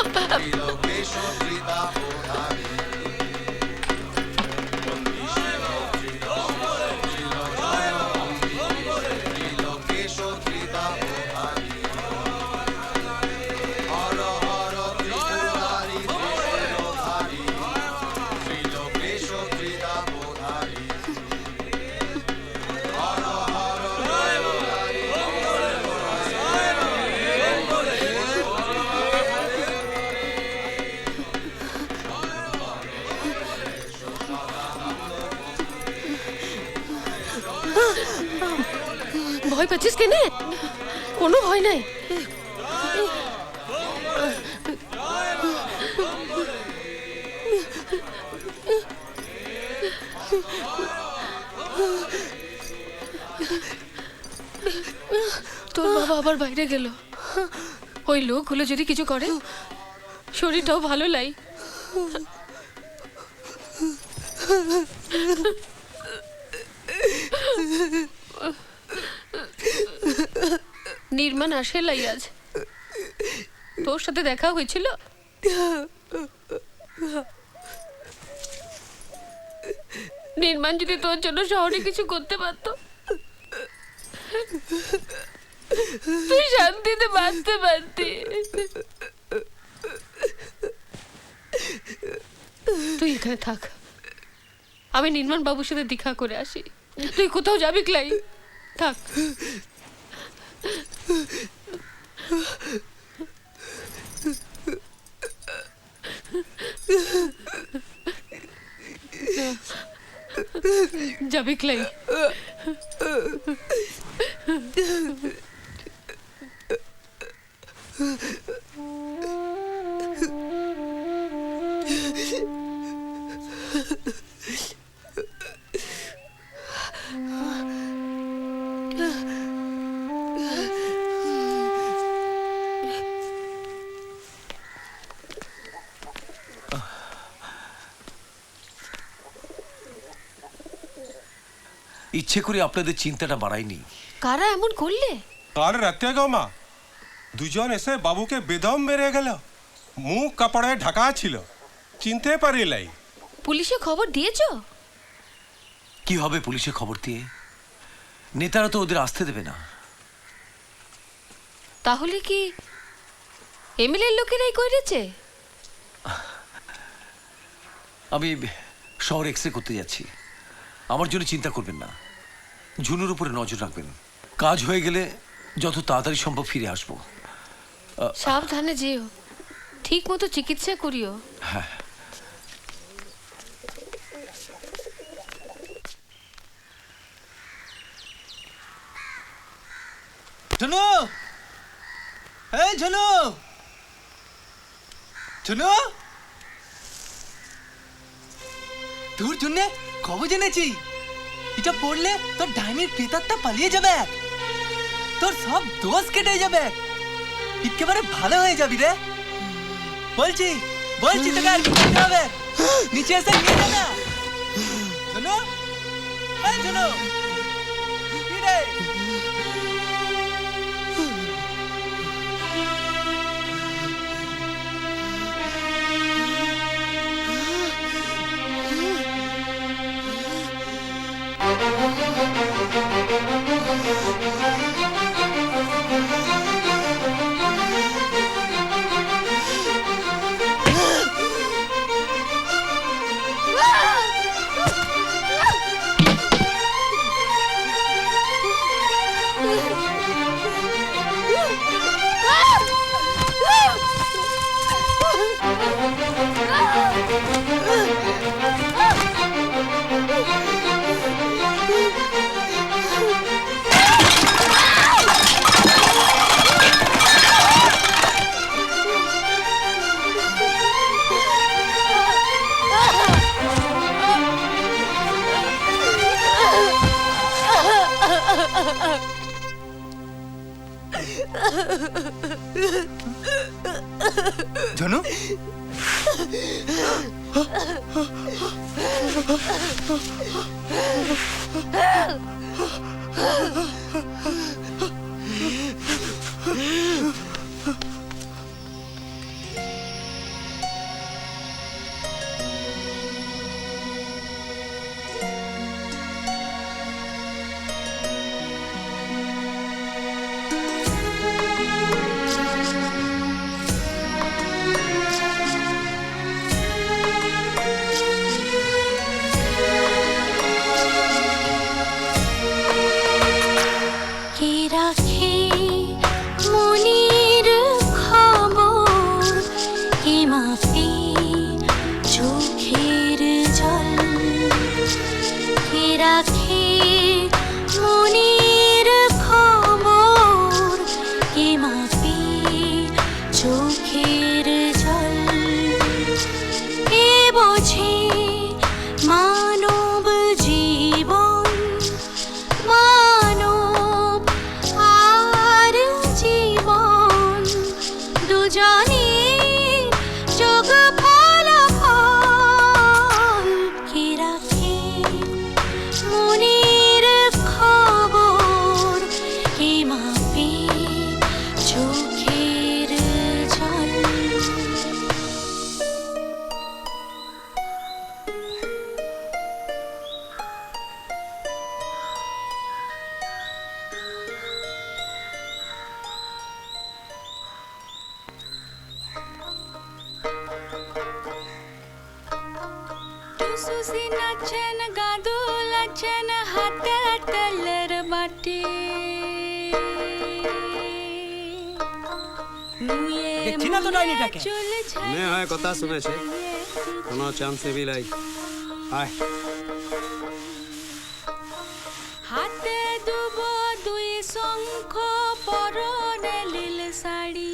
ভয় পাচ্ছিস কেনে? কোনো ভয় নাই। তোর বাবা আবার বাইরে গেল, ওই লোকগুলো যদি কিছু করে, শরীরটাও ভালো লাই। নির্মাণ আসে লাই আজ, তোর সাথে দেখা হয়েছিল? নির্মাণ যদি তোর জন্য শহরে কিছু করতে পারত, তুই শান্তিতে বাঁচতে পারতি। তুই এখানে থাক, আমি নির্মাণ বাবুর সাথে দেখা করে আসি। তুই কোথাও যাবি ক্লাই? থাক। যাবি ক্লাই? ইচ্ছে করে আপনাদের চিন্তাটা বাড়াইনি। কারা এমন করলে? কাল রাতে গো মা, দুজন এসে বাবুকে বেদম মেরে গেল, মুখ কাপড়ে ঢাকা ছিল, চিনতে পারিলাই। পুলিশে খবর দিয়েছো? কি হবে পুলিশে খবর দিয়ে? নেতারা তো ওদের আসতে দেবে না। তাহলে কি এমএলএর লোকেরাই করেছে? আমি শহরে এক্সরে করতে যাচ্ছি, আমার জন্য চিন্তা করবেন না। ঝুনুর উপরে নজর রাখবেন, কাজ হয়ে গেলে যত তাড়াতাড়ি সম্ভব ফিরে আসবো। সাবধানে যেও, ঠিক মতো চিকিৎসা করিও। হ্যাঁ। ঝুনু, এই ঝুনু, ঝুনু, তোর জন্যে খবর জেনেছি। এটা পড়লে তোর ডাইনির প্রেতাত্মা পালিয়ে যাবে। তোর সব দোষ কেটে যাবে, একেবারে ভালো হয়ে যাবি রে। বলছি বলছি তোকে আর কি করতে হবে, নিচে এসে নিয়ে যা না। শোনো এই শোনো, কি রে? ঝনু দেখছি না তো ডাইনিটাকে। মনে হয় কথা শুনেছে, কোনো চান্সে বিলাই। আয় হাতে দুব দুই শঙ্খ পরনে লীল শাড়ি।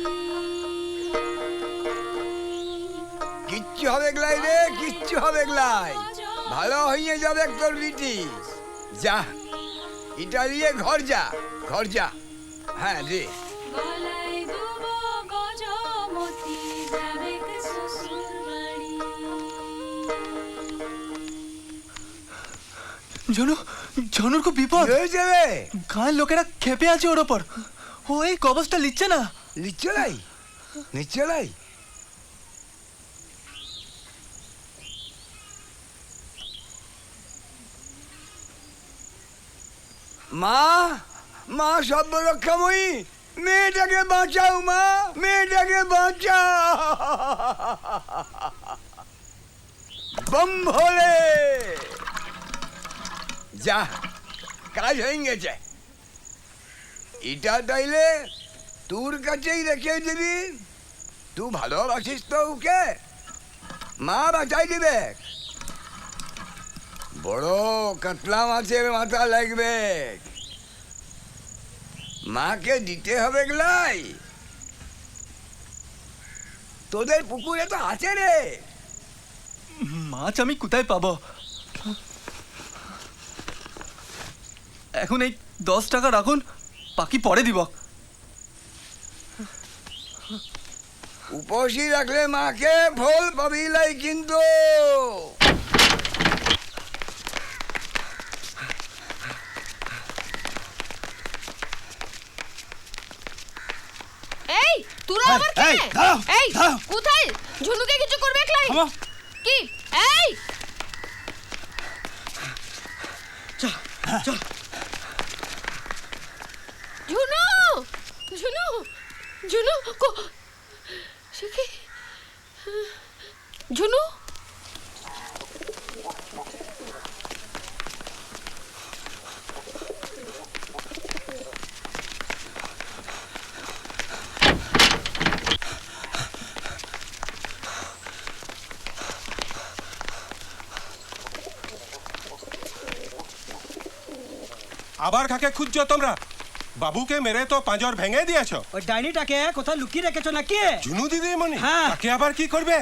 কিচ্ছু হবে গলাই রে, কিচ্ছু হবে গলাই, ভালো হয়ে যাবে তোর বিটি। যা এটা দিয়ে ঘর যা, ঘর যা। হ্যাঁ রে, গলায় দুব গজমতি যাবে শ্বশুর বাড়ি। ঝনু, ঝনুর খুব বিপদ হয়েছে রে। গাঁয়ের লোকেরা খেপে আছে ওর ওপর, ও এই কবজটা লিখছে না। লিখছে নাই, লিখছে নাই। মা, মা সর্বরক্ষাময়ী, মেয়েটাকে বাঁচাও মা, মেয়েটাকে বাঁচাও। বম ভোলে, যা কাজ হয়ে গেছে। এটা তাইলে তোর কাছেই রেখে দিবি, তুই ভালোবাসিস তো ওকে, মা বাঁচাই দিবে। বড় কাতলা মাছের মাথা লাগবে, মাকে দিতে হবে গলাই। তোদের পুকুরে তো আছে রে। মাছ আমি কোথায় পাবো? এখন এই 10 টাকা রাখুন, বাকি পরে দিব। উপসী রাখলে মাকে ফল পাবিলাই কিন্তু। এই তোরা আবার কে? এই কোথায়? ঝুনুকে কিছু করবে একলাই? কি? এই ঝুনু ঝুনু ঝুনু সে কি? ঝুনু আবার কাকে খুঁজছো তোমরা? বাবুকে মেরে তো পাঁজর ভেঙে দিয়েছো। ওই ডাইনিটাকে কোথায় লুকিয়ে রেখেছো নাকি? ঝুনু দিদিমণি? হ্যাঁ। তাকে আবার কি করবে?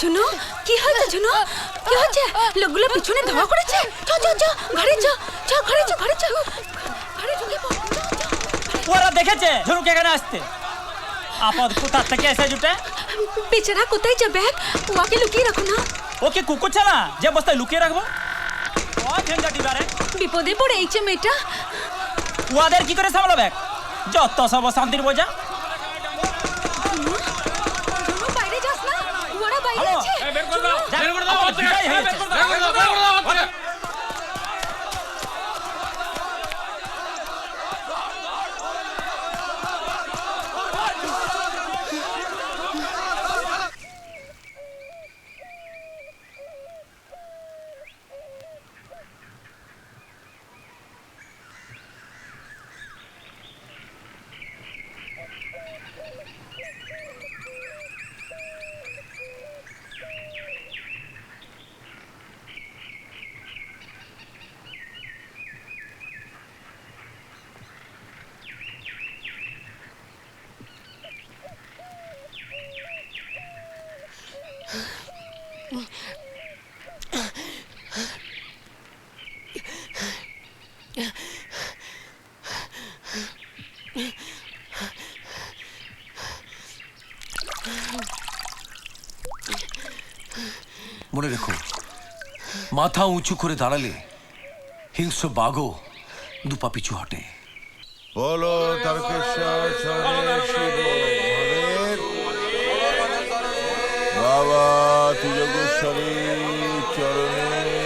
ঝুনু কি হয়েছে? ঝুনু কি হয়েছে? লোকগুলো পিছনে ধাওয়া করেছে। চ চ চ ঘরে চ চ ঘরে চ ঘরে চ ঘরে ঢুকে পড়। ওরা দেখেছে ঝুনুকে এখানে আসতে। আপদ কোথা থেকে এসে জুটে? বেচারা কোথায় যাবে? ওকে লুকিয়ে রাখো না। ওকে কুকুর ছানা যে বস্তায় লুকিয়ে রাখবো? ও ঝঞ্ঝাটি বারে বিপদে পড়ে এইছে মেয়েটা। ওদের কি করে সামলাবে? যত সব শান্তির বোঝা। ঝুনু বাইরে যাস না, ওরা বাইরে আছে। বের করে দাও, বের করে দাও, বের করে দাও। মনে রেখো, মাথা উঁচু করে দাঁড়ালে হিংস্র বাঘও দুপা পিছু হটে। বলো তারকেশ্বর চরণে শিব মহাদেব, বাবা তিলকেশ্বরী চরণে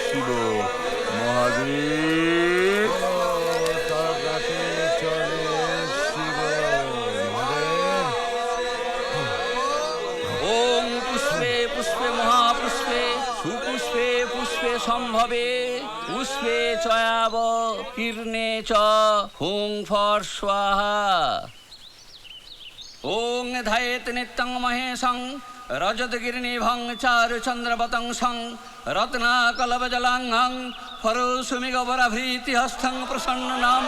শিব মহাদেব, তারকাতে চরণে শিব মহাদেব। ওম পুষ্পে পুষ্পে মহাপুষ্পে সুপুষ্পে পুষ্পে সম্ভবে পুষ্পে চয়াব কীর্ণে চ হুং ফর স্বাহা। ওং ধায়েত নিত্যং মহেশং রজতগিরিনিভং চারু চন্দ্রবতংসং রত্নাকলবজলাঙ্গং ফরসুমিগবরাভৃতি হস্তং প্রসন্নাম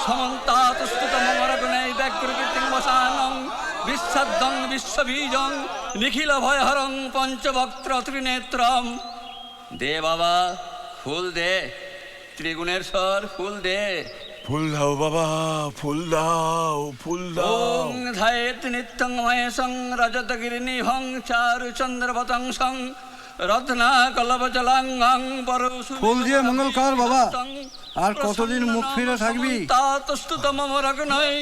সমন্তাতুস্তমরগুণৈব্যকৃতিং বসানং বিশ্বদ্দং বিশ্ববীজং নিখিল ভয়হরং পঞ্চবক্ত্র ত্রিনেত্রম। দে বাবা ফুল দে, ত্রিগুণের স্বর ফুল দে। ফুল দাও বাবা, ফুল দাও, ফুল দাও। ওং ধায়েত নিত্যং মহেশং রজতগিরিনিভং চারু চন্দ্রবতংসং রত্নাকলবজলাঙ্গং পরশু। ফুল দিয়ে মঙ্গল কর বাবা, আর কতদিন মুখ ফিরে থাকবি? তাতস্তুতমরগ্নৈ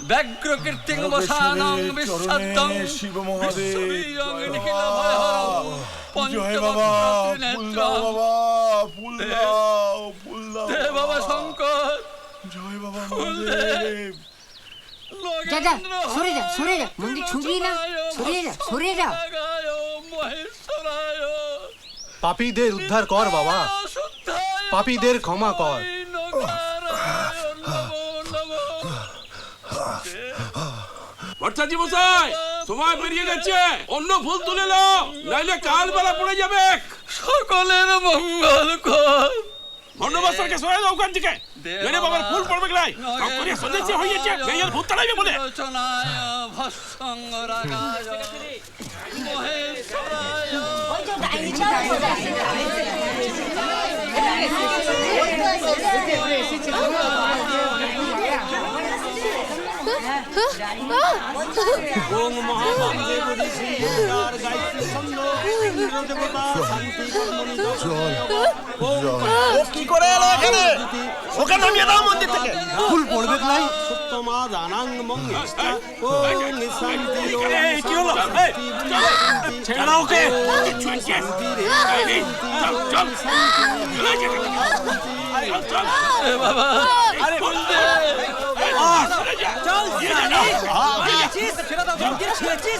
ব্যগ্র কীর্তিং বসানং বিশ্বদ্দং শিব মহাদেব। নিখিল ভয়হরং জয় বাবা, ফুল দাও বাবা, ফুল দাও, ফুল দাও। দে বাবা শঙ্কর, জয় বাবা মহাদেব। যা যা, সরে যা, সরে যা, মন্দির ছুঁবি না, সরে যা, সরে যা। পাপীদের উদ্ধার কর বাবা, পাপীদের ক্ষমা কর। ভট্টাচার্য মশাই, সময় পেরিয়ে গেছে, অন্য ফুল তুলে নাও, নাইলে কাল বেলা পড়ে যাবে। সকলের মঙ্গল কর। ধন্যবাদ মাস্টারকে সরাই দাও ওখান থেকে মেরে বাবার ফুল পড়বে গলাই সব করে সন্দেশে হইছে মেয়ের ভূত তাড়াইবে বলে ওং মহাভাবে বদিছি তার গায়ত্রী ছন্দ ইন্দ্র দেবতা শান্তি কর্মণি ও কি করে এলো এখানে ওকে নামিয়ে দাও মন্দির থেকে ফুল পড়বে নাই সত্যমা দানাং মঙ্গিষ্টা ওং শান্তি এই কি হলো এই ছেড়ে দাও ওকে শান্তি রে চল চল বাবা আরে বলতে চল ছেড়ে দাও জলদি ছেড়েছিস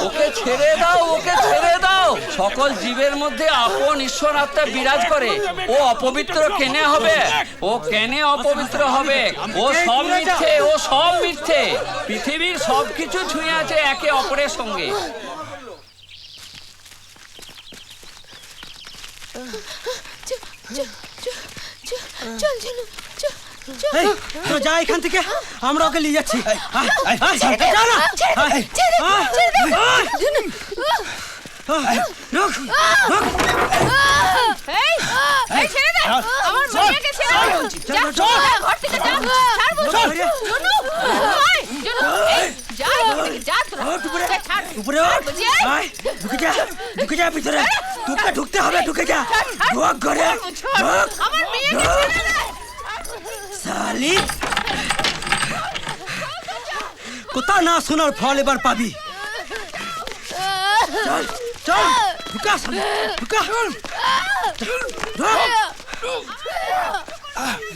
ওকে ছেড়ে দাও, ওকে ছেড়ে দাও। সকল জীবের মধ্যে আপন ঈশ্বর আত্মা বিরাজ করে। ও অপবিত্র কেনে হবে? ও কেনে অপবিত্র হবে? ও সব মিথ্যে, ও সব মিথ্যে। পৃথিবীর সবকিছু ছুঁয়ে আছে একে অপরের সঙ্গে। যা এখান থেকে, আমরা ওকে নিয়ে যাচ্ছি। ভিতরে তোকে ঢুকতে হবে, ঢুকে যা ঘরে শালি। কোথা না শোনার ফল এবার পাবি। চল চল ঢুকা ঢুকা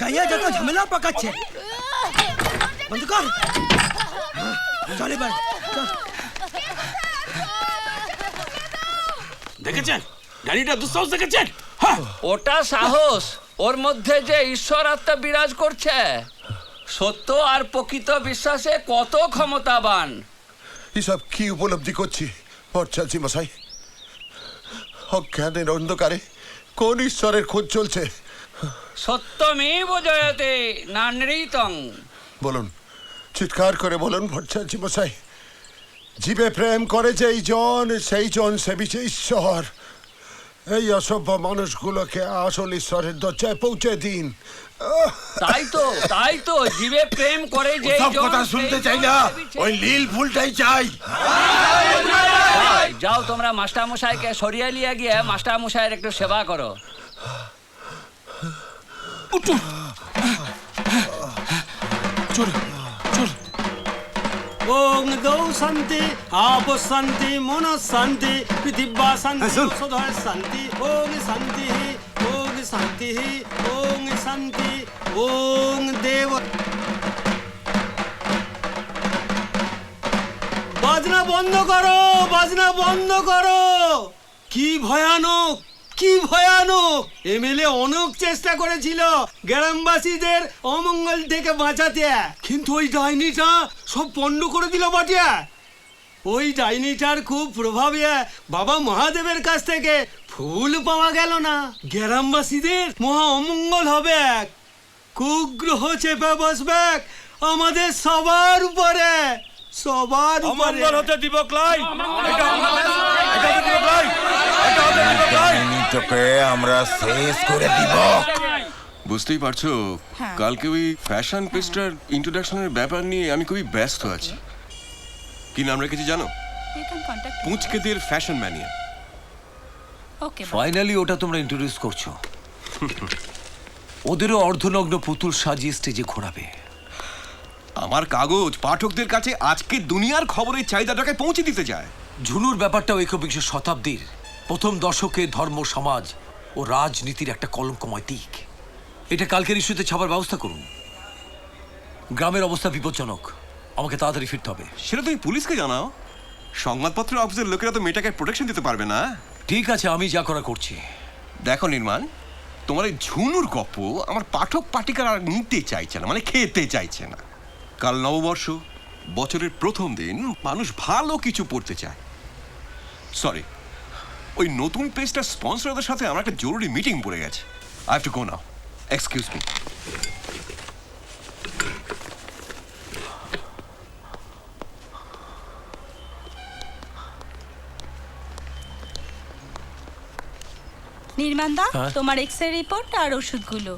গাইয়া যত ঝামেলা পাকাচ্ছে বন্ধ কর। চল এবার চল। দেখেছেন গাড়িটা দুঃসাহস দেখেছেন? ওটা সাহস, ওর মধ্যে যে ঈশ্বর আত্মা বিরাজ করছে। সত্য আর প্রকৃত বিশ্বাসে কত ক্ষমতাবান। এসব কি উপলব্ধি করছি ভট্টাচার্য মশাই? অজ্ঞানের অন্ধকারে কোন ঈশ্বরের খোঁজ চলছে? সত্যমেব জয়তে নানৃতং। বলুন, চিৎকার করে বলুন ভট্টাচার্য মশাই। জীবে প্রেম করে যেই জন, সেই জন সেবিছে ঈশ্বর। এই অসভ্য মানুষগুলোকে আসল ঈশ্বরের দরজায় পৌঁছে দিন। তাই তো জীবে প্রেম করে যে কথা শুনতে চাই না, ওই নীল ফুলটাই চাই। যাও তোমরা মাস্টার মশাইকে সরিয়ে নিয়ে গিয়ে মাস্টার মশাইয়ের একটু সেবা করো। ওং দৌ শান্তি আপ শান্তি মন শান্তি পৃথিবী শান্তি সদয় শান্তি ওং শান্তি ওং শান্তি ওং শান্তি ওং দেব। বাজনা বন্ধ করো, বাজনা বন্ধ করো। কি ভয়ানক, কি ভয়ানক। এমএলএ অনেক চেষ্টা করেছিল গ্রামবাসীদের অমঙ্গল থেকে বাঁচাতে, কিন্তু ওই ডাইনিটা সব পণ্ড করে দিল বাটিয়া। ওই ডাইনিটার খুব প্রভাবে বাবা মহাদেবের কাছ থেকে ফুল পাওয়া গেল না। গ্রামবাসীদের মহা অমঙ্গল হবে, কুগ্রহ চেপে বসবে আমাদের সবার উপরে, সবার উপরে। হতে দিব ক্লাই, তোকে আমরা শেষ করে দিব। বুঝতেই পারছো, কালকে ওই ফ্যাশন পেজটার ইন্ট্রোডাকশনের ব্যাপার নিয়ে আমি খুবই ব্যস্ত আছি। কি নাম রেখেছি জানো? পুঁচকেদের ফ্যাশন ম্যানিয়া। ফাইনালি ওটা তোমরা ইন্ট্রোডিউস করছো। ওদেরও অর্ধনগ্ন পুতুল সাজিয়ে স্টেজে ঘোরাবে। আমার কাগজ পাঠকদের কাছে আজকে দুনিয়ার খবরের চাহিদাটাকে পৌঁছে দিতে চায়। ঝুনুর ব্যাপারটা একবিংশ শতাব্দীর প্রথম দশকে ধর্ম, সমাজ ও রাজনীতির একটা কলঙ্কময় দিক। এটা কালকের ইস্যুতে ছাপার ব্যবস্থা করুন। গ্রামের অবস্থা বিপজ্জনক, আমাকে তাড়াতাড়ি ফিরতে হবে। সেটা তুমি পুলিশকে জানাও। সংবাদপত্র অফিসের লোকেরা তো মেয়েটাকে প্রোটেকশন দিতে পারবে না। ঠিক আছে, আমি যা করা করছি। দেখো নির্মাণ, তোমার এই ঝুনুর গপ্প আমার পাঠক পাঠিকার আর নিতে চাইছে না, মানে খেতে চাইছে না। কাল নববর্ষ, বছরের প্রথম দিন, মানুষ ভালো কিছু পড়তে চায়। সরি, ওই নতুন পেজটার স্পন্সরদের সাথে আমার একটা জরুরি মিটিং পড়ে গেছে। I have to go now, excuse me. নির্মাণদা, তোমার এক্স-রে রিপোর্ট আর ওষুধগুলো।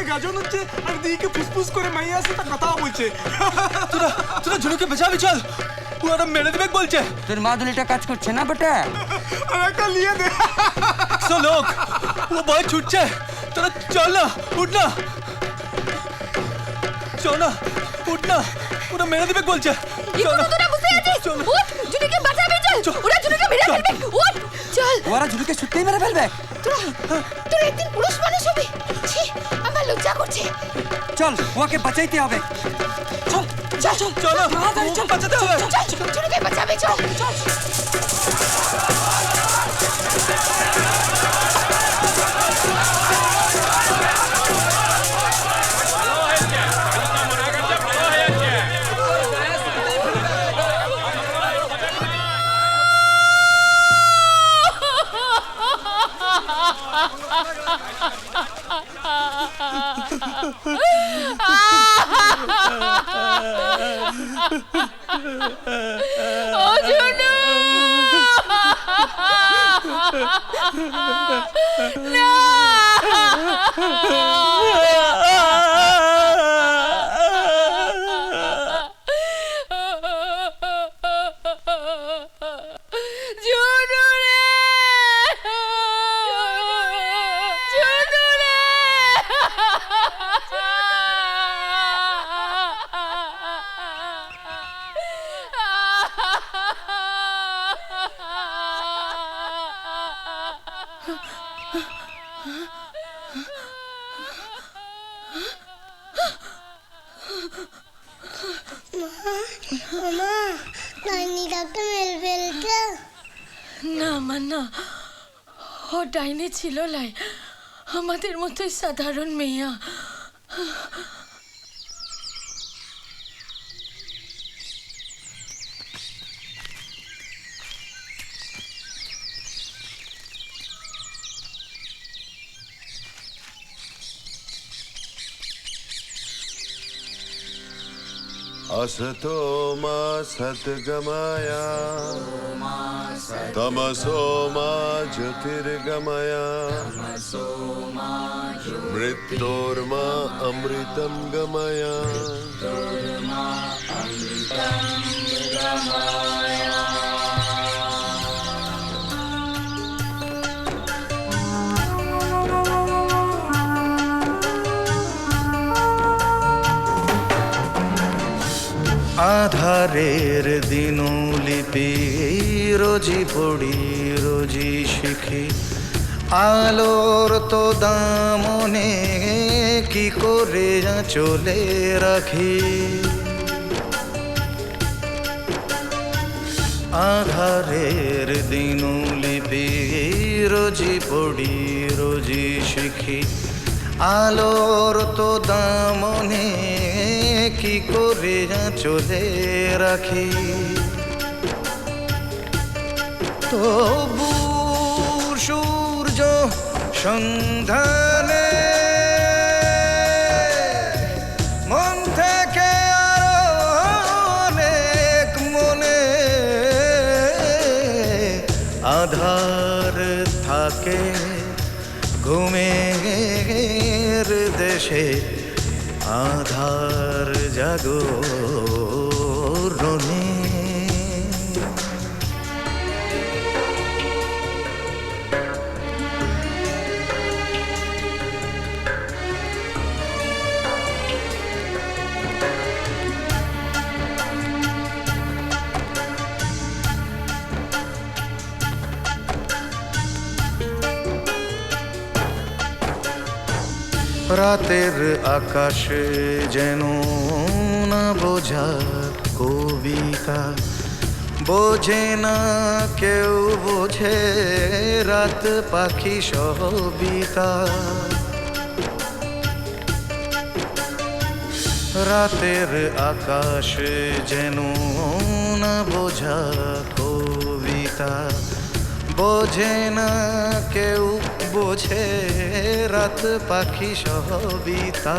গাজন হচ্ছে আর দিকে ফুসফুস করে মাইয়া সাথে কথা বলছে। তোরা তোরা ঝুনুকে বাঁচাবি, চল, ও আর মেরে দিবে বলছে। তোর মাদুলিটা কাজ করছে না বেটা? একটা লিয়ে দে। সো লোক ও ভয় ছুটছে, তোরা চল না, উঠ না, চল না, উঠ না, ওরা মেরে দিবে বলছে। চল না, তোরা বুঝতে আছিস? উঠ, ঝুনুকে বাঁচাবি, চল, ওরা ঝুনুকে মেরে ফেলবে, উঠ, চল। ওরা ঝুনুকে সত্যিই মেরে ফেলবে? তোরা একদিন পুরুষ মানুষ হবে। ছি, আমার লজ্জা করছে। চল, ওকে বাঁচাইতে হবে। চল চল চল চল, চল, বাঁচাতে হবে। চল, ঝুনুকে বাঁচাবে, চল, চল। ও ঝুনু, না, ঝুনু রে, ঝুনু রে। মামা, ডাইনি কাকে মেরে ফেলছে? না মা, না, ও ডাইনি ছিল লাই, আমাদের মতোই সাধারণ মেয়া। असतो मा सद्गमय तमसो मा ज्योतिर्गमय मृत्योर्मा अमृतं गमय। আধারের দিনলিপি রোজি পড়ি রোজি শিখি আলোর তো দামনে কি করে চলে রাখি আধারের দিনলিপি রোজি পড়ি রোজি শিখি আলোর তো দামনে কি করে চলে রাখি তবু সূর্য সন্ধানে মন থেকে অনেক মনে আধার থাকে ঘুমের দেশে আধার জাগরণে রাতের আকাশে যেন না বোঝা কবিতা বোঝে না কেউ বোঝে রাত পাখি সবিতা রাতের আকাশে যেন না বোঝা কবিতা বোঝে না কেউ বোঝে রাত পাখি সবিতা